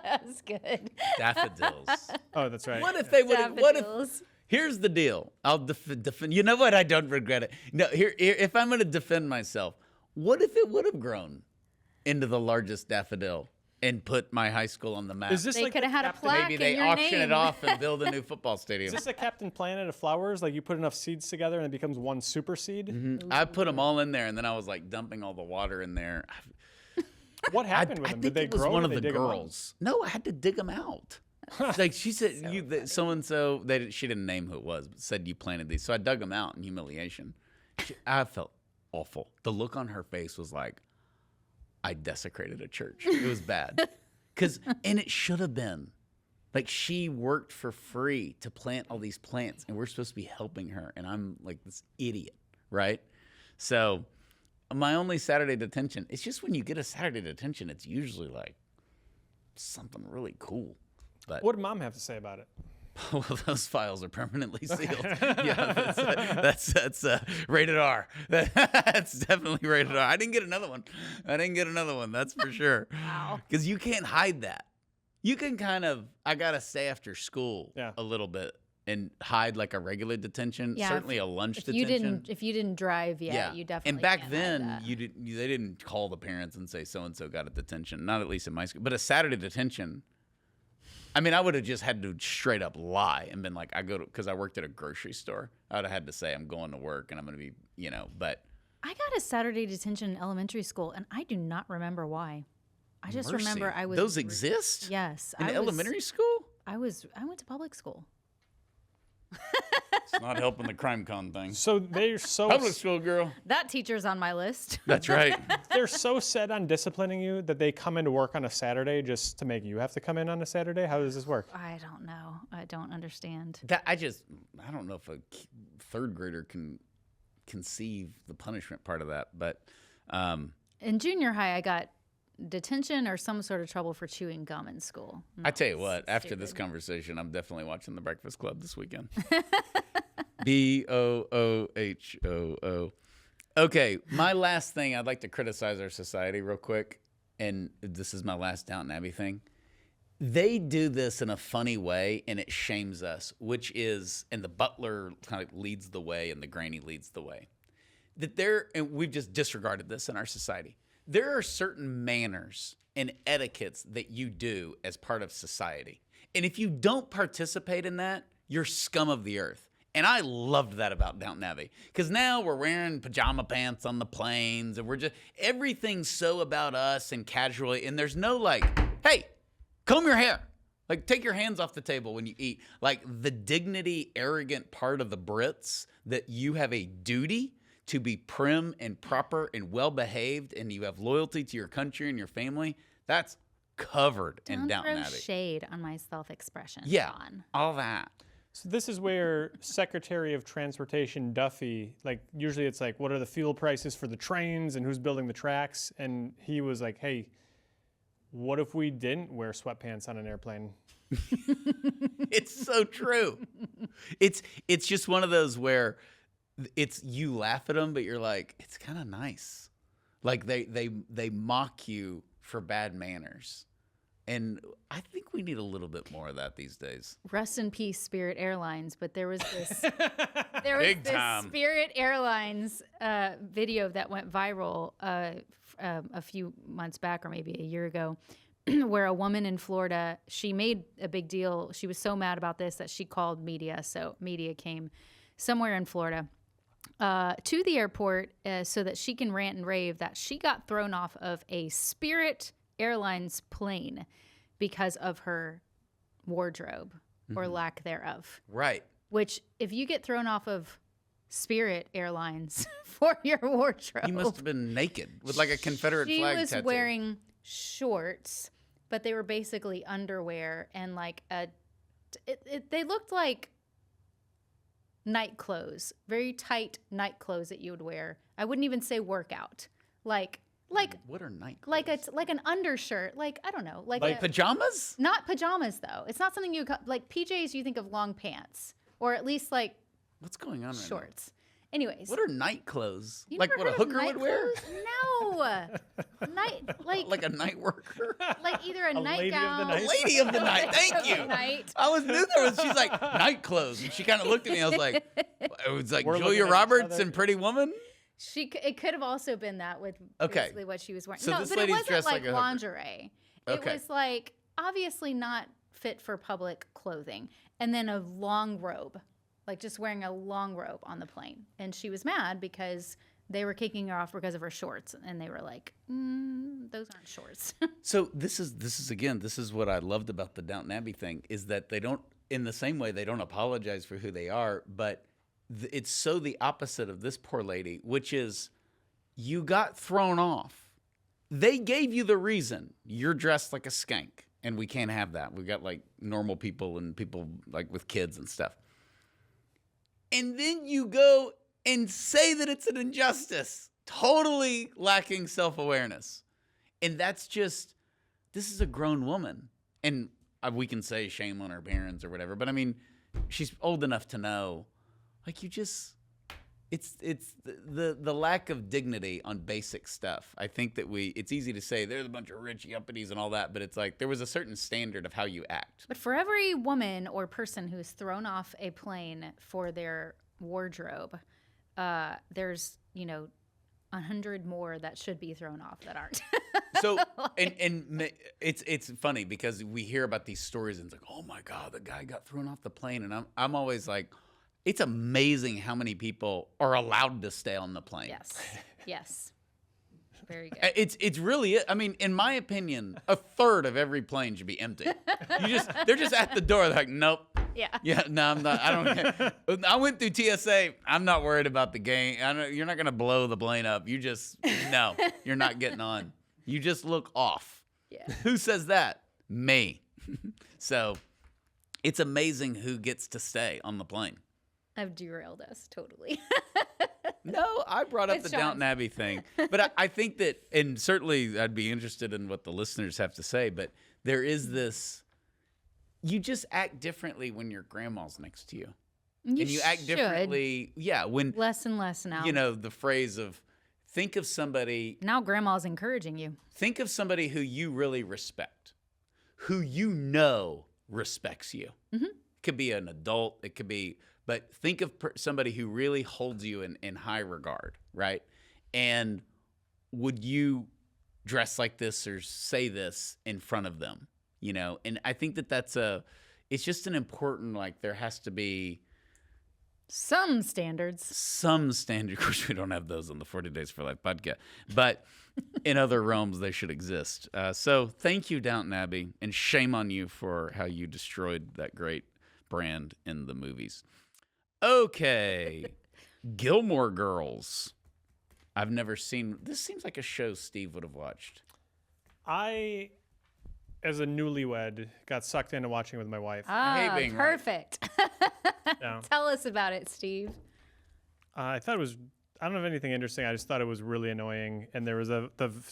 That was good. Daffodils. Oh, that's right. What if they would have? What if? Daffodils. Here's the deal. I'll defend. You know what? I don't regret it. No, here if I'm going to defend myself, what if it would have grown into the largest daffodil and put my high school on the map? Is this They like could the have had a Captain- plaque Maybe in they your auction name. it off and build a new football Is stadium. this a Captain Planet of flowers? Like you put enough seeds together and it becomes one super seed? I put them all in there, and then I was like dumping all the water in there. What happened with I them? think Did they it was grow? one Did of they the dig 'em up? girls. No, I had to dig them out. Like she said, so and so. She didn't name who it was, but said you planted these. So I dug them out in humiliation. I felt awful. The look on her face was like, I desecrated a church. It was bad, and it should have been. Like she worked for free to plant all these plants, and we're supposed to be helping her, and I'm like this idiot, right? So my only Saturday detention, it's just when you get a Saturday detention, it's usually like something really cool. But What did Mom have to say about it? well, those files are permanently sealed. Yeah, that's rated R. That's definitely rated R. I didn't get another one. That's for sure. Wow. Because you can't hide that. You can I gotta stay after school Yeah. a little bit and hide like a regular detention. Yeah, Certainly a lunch If detention. you didn't drive yet, you definitely. And back can't hide then, that. they didn't call the parents and say so and so got a detention. Not at least in my school, but a Saturday detention. I mean, I would have just had to straight up lie and been like, because I worked at a grocery store. I would have had to say I'm going to work and I'm going to be, but. I got a Saturday detention in elementary school, and I do not remember why. I just remember Mercy. I was. Those exist? Yes, In I was- elementary school? I went to public school. It's not helping the crime con thing. So they're so Public school girl. That teacher's on my list. That's right. they're so set on disciplining you that they come into work on a Saturday just to make you have to come in on a Saturday. How does this work? I don't know. I don't understand. I don't know if a third grader can conceive the punishment part of that, but In junior high, I got detention or some sort of trouble for chewing gum in school. I tell you what, after stupid. this conversation, I'm definitely watching The Breakfast Club this weekend. BOOHOO. Okay, my last thing, I'd like to criticize our society real quick, and this is my last Downton Abbey thing. They do this in a funny way, and it shames us, which is, and the butler kind of leads the way, and the granny leads the way. And we've just disregarded this in our society. There are certain manners and etiquettes that you do as part of society. And if you don't participate in that, you're scum of the earth. And I loved that about Downton Abbey, because now we're wearing pajama pants on the planes, and we're just, everything's so about us and casually, and there's no like, hey, comb your hair. Like, take your hands off the table when you eat. Like, the dignity, arrogant part of the Brits, that you have a duty to be prim and proper and well-behaved, and you have loyalty to your country and your family, that's covered in Downton Don't Abbey. throw shade on my self-expression, Yeah, Sean. all that. So this is where Secretary of Transportation Duffy, like, usually it's like, what are the fuel prices for the trains and who's building the tracks? And he was like, hey, what if we didn't wear sweatpants on an airplane? It's so true. It's just one of those where you laugh at them, but you're like, it's kind of nice. Like, they mock you for bad manners. And I think we need a little bit more of that these days. Rest in peace, Spirit Airlines. But there was this, Big time. Spirit Airlines video that went viral a few months back, or maybe a year ago, where a woman in Florida, she made a big deal. She was so mad about this that she called media. So media came somewhere in Florida to the airport so that she can rant and rave that she got thrown off of a Spirit Airlines plane because of her wardrobe or lack thereof. Right. Which, if you get thrown off of Spirit Airlines for your wardrobe, You must have been naked with like a Confederate flag tattoo. She was wearing shorts, but they were basically underwear and like they looked like night clothes, very tight night clothes that you would wear. I wouldn't even say workout, like what are night clothes? like an undershirt, like I don't know, like pajamas? not pajamas though. It's not something you like PJs. You think of long pants or at least like What's going on right shorts. Anyways, now? What are night clothes? you Like never what a heard of hooker night would wear? clothes? No, Like a night worker? like either a lady of the nightgown. night? Lady of the night. Thank Of the you. night. I was new there. She's like, night clothes. And she kind of looked at me. I was like, it was like We're looking Julia at each Roberts other. and Pretty Woman? It could have also been that with Okay. basically what she was wearing. So no, this but it lady's wasn't dressed like like a hooker. lingerie. Okay. It was like obviously not fit for public clothing. And then a long robe, like just wearing a long robe on the plane. And she was mad because they were kicking her off because of her shorts. And they were like, those aren't shorts. So this is what I loved about the Downton Abbey thing, is that they don't, in the same way, they don't apologize for who they are, but it's so the opposite of this poor lady, which is you got thrown off. They gave you the reason. You're dressed like a skank, and we can't have that. We've got like normal people and people like with kids and stuff. And then you go and say that it's an injustice, totally lacking self-awareness. And that's just, this is a grown woman. And we can say shame on her parents or whatever, but I mean, she's old enough to know, like, you just, it's the lack of dignity on basic stuff. I think that it's easy to say there's a bunch of rich yuppities and all that, but it's like there was a certain standard of how you act. But for every woman or person who is thrown off a plane for their wardrobe, there's, 100 more that should be thrown off that aren't. So, and it's funny because we hear about these stories and it's like, oh my God, the guy got thrown off the plane. And I'm always like, it's amazing how many people are allowed to stay on the plane. Yes. Very good. It's really, I mean, in my opinion, a third of every plane should be empty. They're just at the door. They're like, nope. Yeah, no, I'm not. I don't. I went through TSA. I'm not worried about the game. You're not gonna blow the plane up. No, you're not getting on. You just look off. Yeah. Who says that? Me. So, it's amazing who gets to stay on the plane. I've derailed us totally. No, I brought up It's the Downton Sean. Abbey thing. But I think that, and certainly I'd be interested in what the listeners have to say, but there is this, you just act differently when your grandma's next to you. And you act should. differently, when, Less and less now. the phrase of, think of somebody Now grandma's encouraging you. who you really respect, who respects you. Mm-hmm. It could be an adult, it could be, but think of somebody who really holds you in high regard, right? And would you dress like this or say this in front of them, And I think that it's just an important, like, there has to be, Some standards. Some standard. Of course, we don't have those on the 40 Days for Life podcast, but in other realms, they should exist. So thank you, Downton Abbey, and shame on you for how you destroyed that great brand in the movies. Okay, Gilmore Girls. I've never seen. This seems like a show Steve would have watched. I, as a newlywed, got sucked into watching with my wife. Ah, being right. perfect. Yeah. Tell us about it, Steve. I thought it was. I don't have anything interesting. I just thought it was really annoying, and there was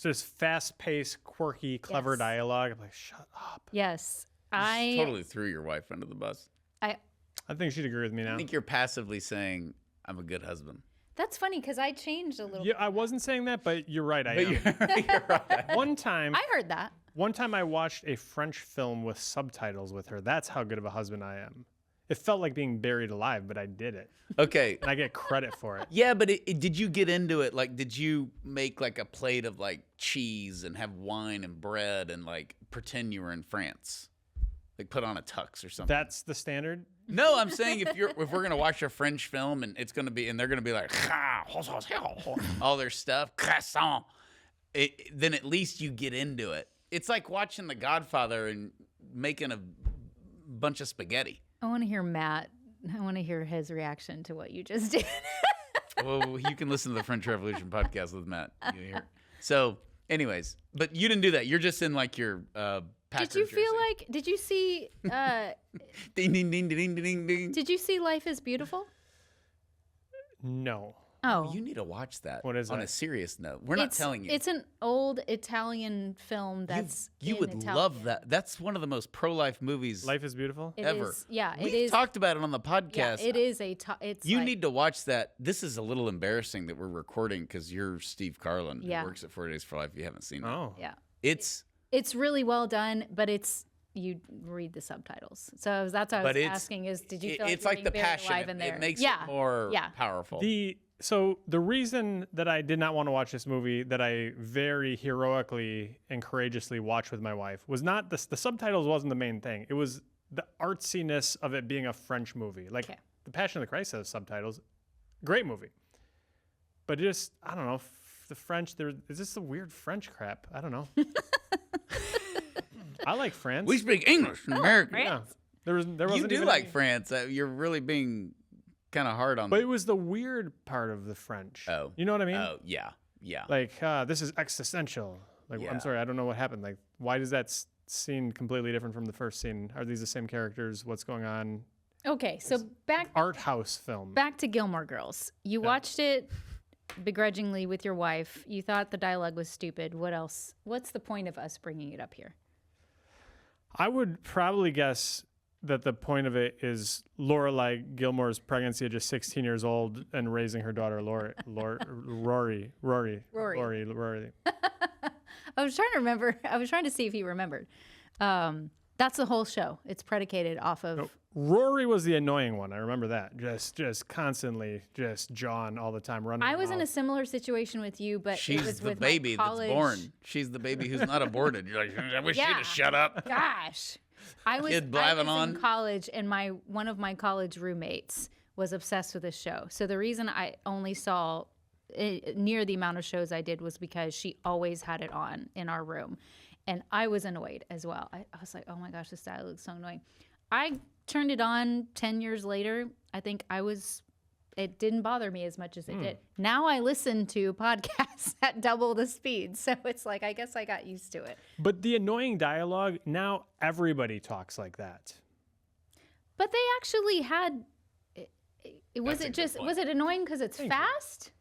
just fast-paced, quirky, clever Yes. dialogue. I'm like, shut up. Yes, You totally threw your wife under the bus. I think she'd agree with me now. I think you're passively saying, I'm a good husband. That's funny because I changed a little. Yeah, I wasn't saying that, but you're right. I But am. you're right. One time, I heard that. I watched a French film with subtitles with her. That's how good of a husband I am. It felt like being buried alive, but I did it, Okay. and I get credit for it. Yeah, but did you get into it? Like, did you make like a plate of like cheese and have wine and bread and like pretend you were in France? Like put on a tux or something. That's the standard. No, I'm saying if we're gonna watch a French film and they're gonna be like all their stuff, croissant, then at least you get into it. It's like watching The Godfather and making a bunch of spaghetti. I want to hear Matt. I want to hear his reaction to what you just did. Well, you can listen to the French Revolution podcast with Matt. You hear. So, anyways, but you didn't do that. You're just in like your Packers Did you feel jersey. like? Did you see? Ding ding ding ding ding ding. Did you see Life is Beautiful? No. Oh, You need to watch that. What is on that? a serious note. We're not telling you. It's an old Italian film that's you in would Italian. love that. That's one of the most pro-life movies Life is beautiful. It ever. is- yeah, We've it is. talked about it on the Yeah, podcast. it is a. It's You like, need to watch that. This is a little embarrassing that we're recording because you're Steve Carlin, Yeah. who works at 40 Days for Life. You haven't seen it. Oh. Yeah, It's it's really well done, but you read the subtitles. So that's what I But was it's- asking: is did you feel it's like like you the were being buried passion. alive in there? It makes yeah. it more Yeah. powerful. So the reason that I did not want to watch this movie that I very heroically and courageously watched with my wife was not the subtitles wasn't the main thing. It was the artsiness of it being a French movie. Like Okay. The Passion of the Christ has subtitles. Great movie. But it just, I don't know, the French, is this the weird French crap? I don't know. I like France. We speak English in America. Yeah. There wasn't You do even like any- France. You're really being kind of hard on But it was the weird part of the French. Oh. You know what I mean? Oh, yeah. Yeah. Like, this is existential. Like, Yeah. I'm sorry, I don't know what happened. Like, why does that scene completely different from the first scene? Are these the same characters? What's going on? Okay, so back Art house film. to Gilmore Girls. You watched it begrudgingly with your wife. You thought the dialogue was stupid. What else? What's the point of us bringing it up here? I would probably guess that the point of it is Lorelai Gilmore's pregnancy at just 16 years old and raising her daughter Rory. I was trying to remember. I was trying to see if he remembered. That's the whole show. It's predicated off of. Rory was the annoying one. I remember that. Just constantly just jawing all the time, running. I was in a mouth. similar situation with you, but it She's was the with baby my that's college. born. She's the baby who's not aborted. You're like, I wish she'd Yeah. have shut up. Gosh, I was Kid blabbing on. in college, and one of my college roommates was obsessed with this show. So the reason I only saw near the amount of shows I did was because she always had it on in our room, and I was annoyed as well. I was like, oh my gosh, this dialogue is so annoying. I turned it on 10 years later. I think it didn't bother me as much as it did. Now I listen to podcasts at double the speed. So it's like, I guess I got used to it. But the annoying dialogue, now everybody talks like that. But they actually had, was it annoying because it's fast?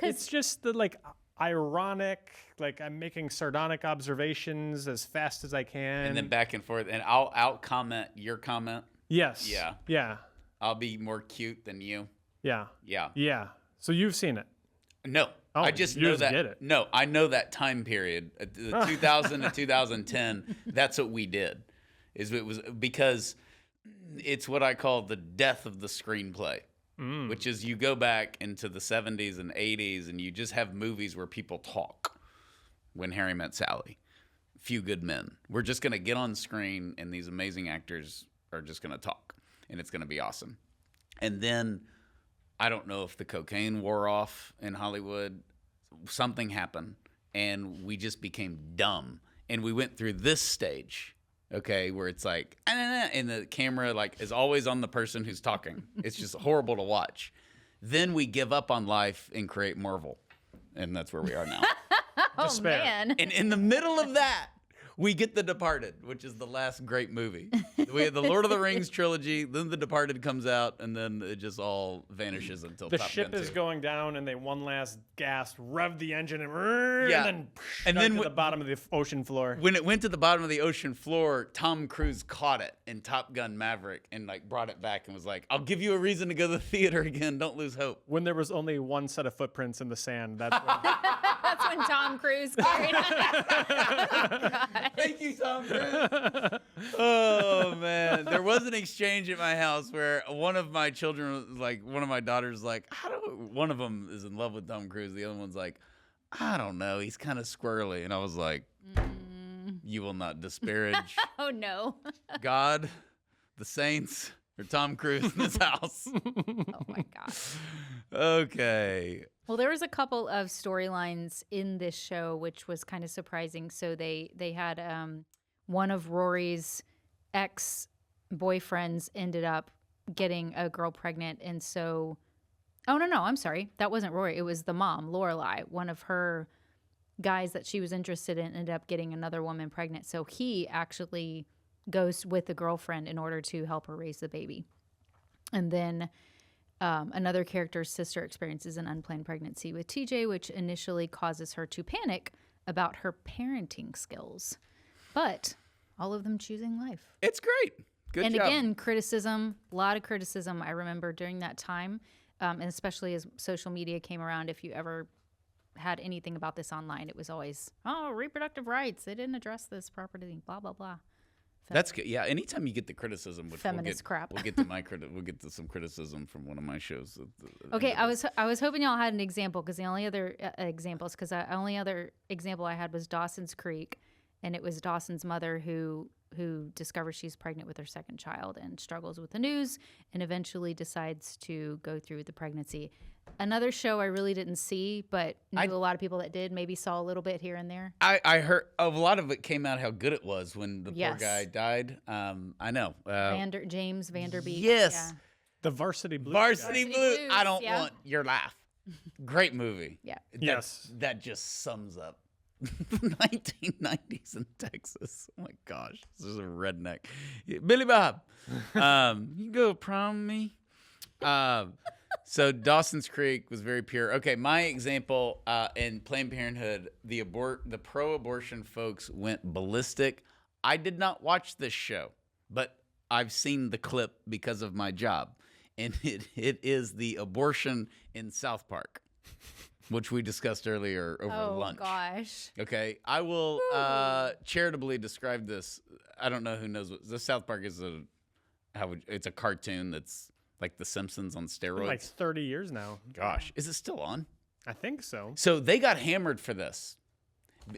It's just the like ironic, like I'm making sardonic observations as fast as I can. And then back and forth. And I'll out comment your comment. yes. Yeah. Yeah. I'll be more cute than you. Yeah. Yeah. Yeah. So you've seen it. No. Oh, I just you know just that. get it. No, I know that time period, the 2000 to 2010. That's what we did. It was because it's what I call the death of the screenplay, which is you go back into the 70s and 80s and you just have movies where people talk. When Harry Met Sally, Few Good Men. We're just going to get on screen and these amazing actors are just going to talk and it's going to be awesome. And then I don't know if the cocaine wore off in Hollywood. Something happened, and we just became dumb. And we went through this stage, okay, where it's like, and the camera like is always on the person who's talking. It's just horrible to watch. Then we give up on life and create Marvel, and that's where we are now. Oh, Despair. man. And in the middle of that, we get The Departed, which is the last great movie. We had the Lord of the Rings trilogy, then The Departed comes out, and then it just all vanishes until The Top ship Gun is 2. going down, and they one last gasp, rev the engine, and Yeah. then And then to wh- the bottom of the ocean floor. When it went to the bottom of the ocean floor, Tom Cruise caught it in Top Gun Maverick and like brought it back and was like, "I'll give you a reason to go to the theater again. Don't lose hope." When there was only one set of footprints in the sand, that's when That's when Tom Cruise carried Thank you, Tom Cruise. Oh man, there was an exchange at my house where one of my children was like, one of my daughters was like, one of them is in love with Tom Cruise, the other one's like, I don't know, he's kind of squirrely, and I was like, you will not disparage Oh, no. God, the saints, or Tom Cruise in this house. Oh, my God. Okay. Well, there was a couple of storylines in this show, which was kind of surprising. So they had one of Rory's ex-boyfriends ended up getting a girl pregnant. And so, oh, no, I'm sorry. That wasn't Rory. It was the mom, Lorelai. One of her guys that she was interested in ended up getting another woman pregnant. So he actually goes with the girlfriend in order to help her raise the baby. And then another character's sister experiences an unplanned pregnancy with TJ, which initially causes her to panic about her parenting skills. But all of them choosing life. It's great. Good And job. again, criticism, a lot of criticism I remember during that time, and especially as social media came around. If you ever had anything about this online, it was always, oh, reproductive rights. They didn't address this properly, blah, blah, blah. That's good. Yeah, anytime you get the criticism, which Feminist crap. we'll get to we'll get to some criticism from one of my shows. Okay, I was hoping y'all had an example, because the only other only other example I had was Dawson's Creek, and it was Dawson's mother who discovers she's pregnant with her second child and struggles with the news and eventually decides to go through the pregnancy. Another show I really didn't see, but knew a lot of people that did, maybe saw a little bit here and there. I heard a lot of it came out how good it was when the poor Yes. guy died. I know. James Vanderbeek. Yes. Yeah. the Varsity Blues. Varsity Varsity Blues. Blues, I don't yeah. want your laugh. Great movie. Yeah. Yes. That just sums up the 1990s in Texas. Oh my gosh. This is a redneck. Yeah, Billy Bob. You go prom me. So Dawson's Creek was very pure. Okay, my example in Planned Parenthood, the pro-abortion folks went ballistic. I did not watch this show, but I've seen the clip because of my job, and it is the abortion in South Park, which we discussed earlier over lunch. Oh gosh. Okay, I will charitably describe this. I don't know who knows what the South Park is. It's a cartoon that's like The Simpsons on steroids. Like 30 years now. Gosh, is it still on? I think so. So they got hammered for this.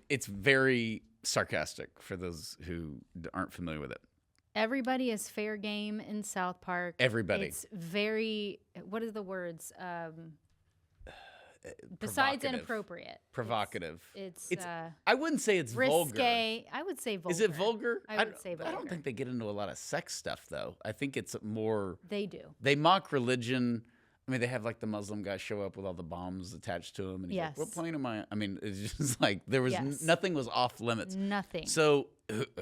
It's very sarcastic for those who aren't familiar with it. Everybody is fair game in South Park. Everybody. It's very, what are the words? Besides Provocative. inappropriate. Provocative. It's I wouldn't say it's vulgar. risque. I would say vulgar. Is it vulgar? I would say vulgar. I don't think they get into a lot of sex stuff, though. I think it's more. They do. They mock religion. I mean, they have like the Muslim guy show up with all the bombs attached to him, and he's like, Yes. "What plane am I?" I mean, it's just like there was Yes. nothing was off limits. Nothing. So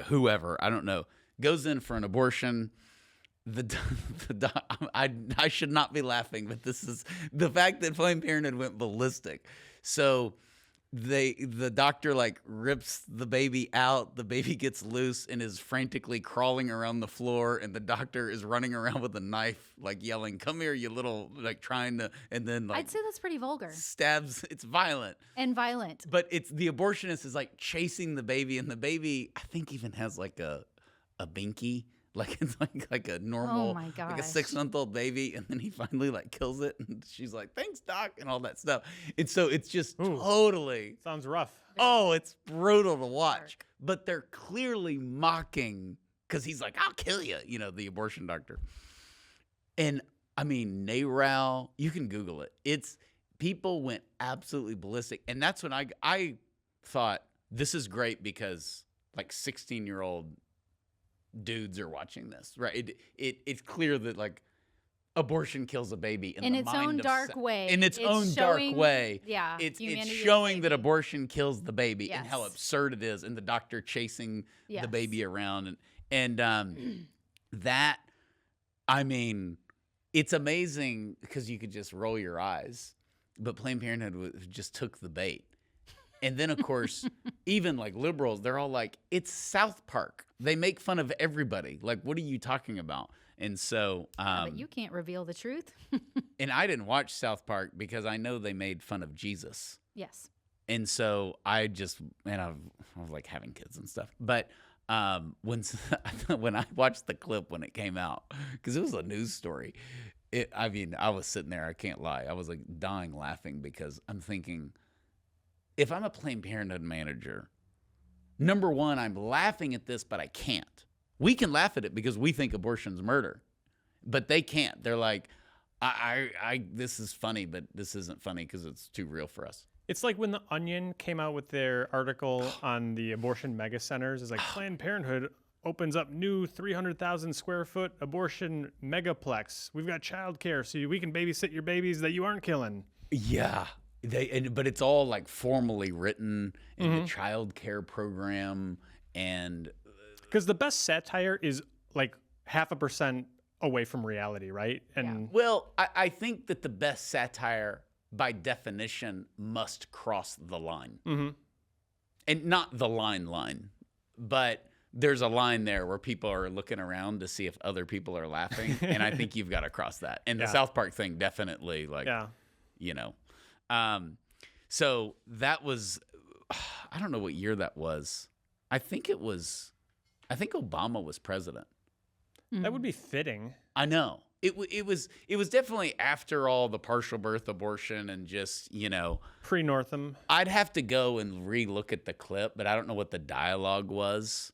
whoever, I don't know, goes in for an abortion. I should not be laughing, but this is the fact that Planned Parenthood went ballistic. So the doctor like rips the baby out. The baby gets loose and is frantically crawling around the floor, and the doctor is running around with a knife, like yelling, "Come here, you little," like trying to, and then like I'd say that's pretty vulgar stabs. It's violent. and violent. But it's the abortionist is like chasing the baby, and the baby I think even has like a binky, like it's like a normal, Oh my like a gosh. 6-month-old baby, and then he finally like kills it, and she's like, "Thanks, doc," and all that stuff. And so it's just Ooh. totally, Sounds rough. oh, it's brutal to watch. But they're clearly mocking because he's like, "I'll kill you," the abortion doctor. And I mean, NARAL, you can Google it. People went absolutely ballistic. And that's when I thought, this is great because like 16-year-old dudes are watching this, right? It's clear that like abortion kills a baby in the its mind own of dark way. In its It's own dark showing- way. yeah, It's humanity is showing that baby. abortion kills the baby and how Yes. absurd it is, and the doctor chasing the Yes. baby around and that, I mean, it's amazing because you could just roll your eyes, but Planned Parenthood just took the bait. And then, of course, even like liberals, they're all like, it's South Park. They make fun of everybody. Like, what are you talking about? And so, But you can't reveal the truth. and I didn't watch South Park because I know they made fun of Jesus. Yes. And so I was like having kids and stuff. But when I watched the clip when it came out, because it was a news story, I was sitting there, I can't lie. I was like dying laughing because I'm thinking, if I'm a Planned Parenthood manager, number one, I'm laughing at this, but I can't. We can laugh at it because we think abortion's murder, but they can't. They're like, this is funny, but this isn't funny because it's too real for us. It's like when The Onion came out with their article on the abortion mega centers. It's like Planned Parenthood opens up new 300,000 square foot abortion megaplex. We've got childcare so we can babysit your babies that you aren't killing. Yeah. But it's all like formally written in the child care program. And because the best satire is like 0.5% away from reality, right? And well, I think that the best satire by definition must cross the line. And not the line, but there's a line there where people are looking around to see if other people are laughing. And I think you've got to cross that. And the South Park thing definitely, like, you know. So that was, I don't know what year that was. I think Obama was president. that would be fitting. I know. It was definitely after all the partial birth abortion and just, you know. Pre-Northam. I'd have to go and re-look at the clip, but I don't know what the dialogue was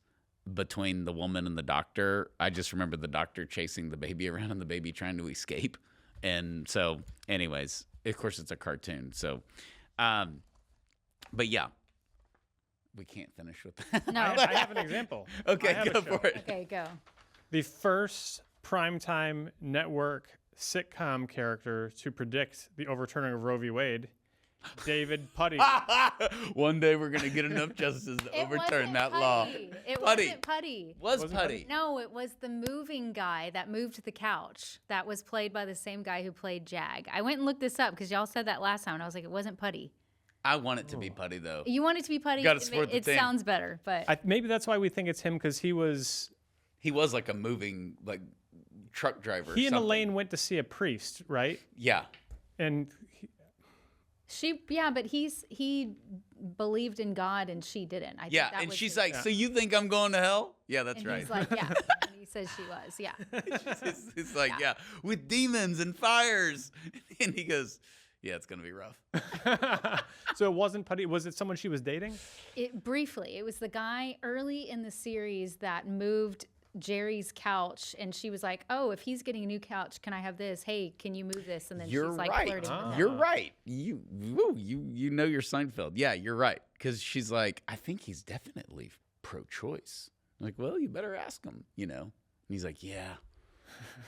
between the woman and the doctor. I just remember the doctor chasing the baby around and the baby trying to escape. And so, anyways, of course it's a cartoon. So, but yeah, we can't finish with that. No. I have an example. Okay, I have go a show. for it. Okay, go. The first primetime network sitcom character to predict the overturning of Roe v. Wade, David Puddy. One day we're going to get enough justices to overturn that law. It Puddy. wasn't Puddy. Was Puddy? No, it was the moving guy that moved the couch that was played by the same guy who played Jag. I went and looked this up because y'all said that last time, and I was like, it wasn't Puddy. I want it to be Puddy, though. You want it to be Puddy? Gotta support the It team. sounds better, but Maybe that's why we think it's him, because he was like a moving, like, truck driver. he and something. Elaine went to see a priest, right? Yeah. And but he believed in God and she didn't. I think Yeah, that and was she's his- like, so you think I'm going to hell? Yeah, that's and right. he's like, yeah. And he says she was, yeah. it's like, yeah, with demons and fires. And he goes, yeah, it's going to be rough. so it wasn't Putty. Was it someone she was dating? Briefly, it was the guy early in the series that moved Jerry's couch, and she was like, "Oh, if he's getting a new couch, can I have this? Hey, can you move this?" And then You're she's like right. flirting with him. You're right. You know your Seinfeld. Yeah, you're right. Because she's like, I think he's definitely pro-choice. I'm like, well, you better ask him, you know. And he's like, yeah,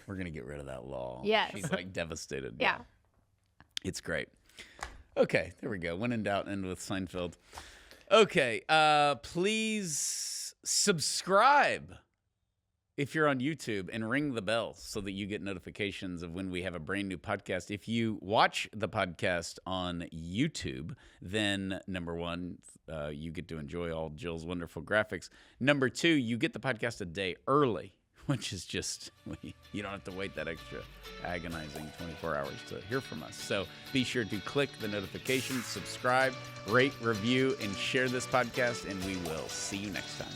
we're going to get rid of that law. Yes. She's like devastated. Yeah. It's great. Okay, there we go. When in doubt, end with Seinfeld. Okay, please subscribe if you're on YouTube and ring the bell so that you get notifications of when we have a brand new podcast. If you watch the podcast on YouTube, then number one, you get to enjoy all Jill's wonderful graphics. Number two, you get the podcast a day early, which is just, you don't have to wait that extra agonizing 24 hours to hear from us. So be sure to click the notifications, subscribe, rate, review, and share this podcast, and we will see you next time.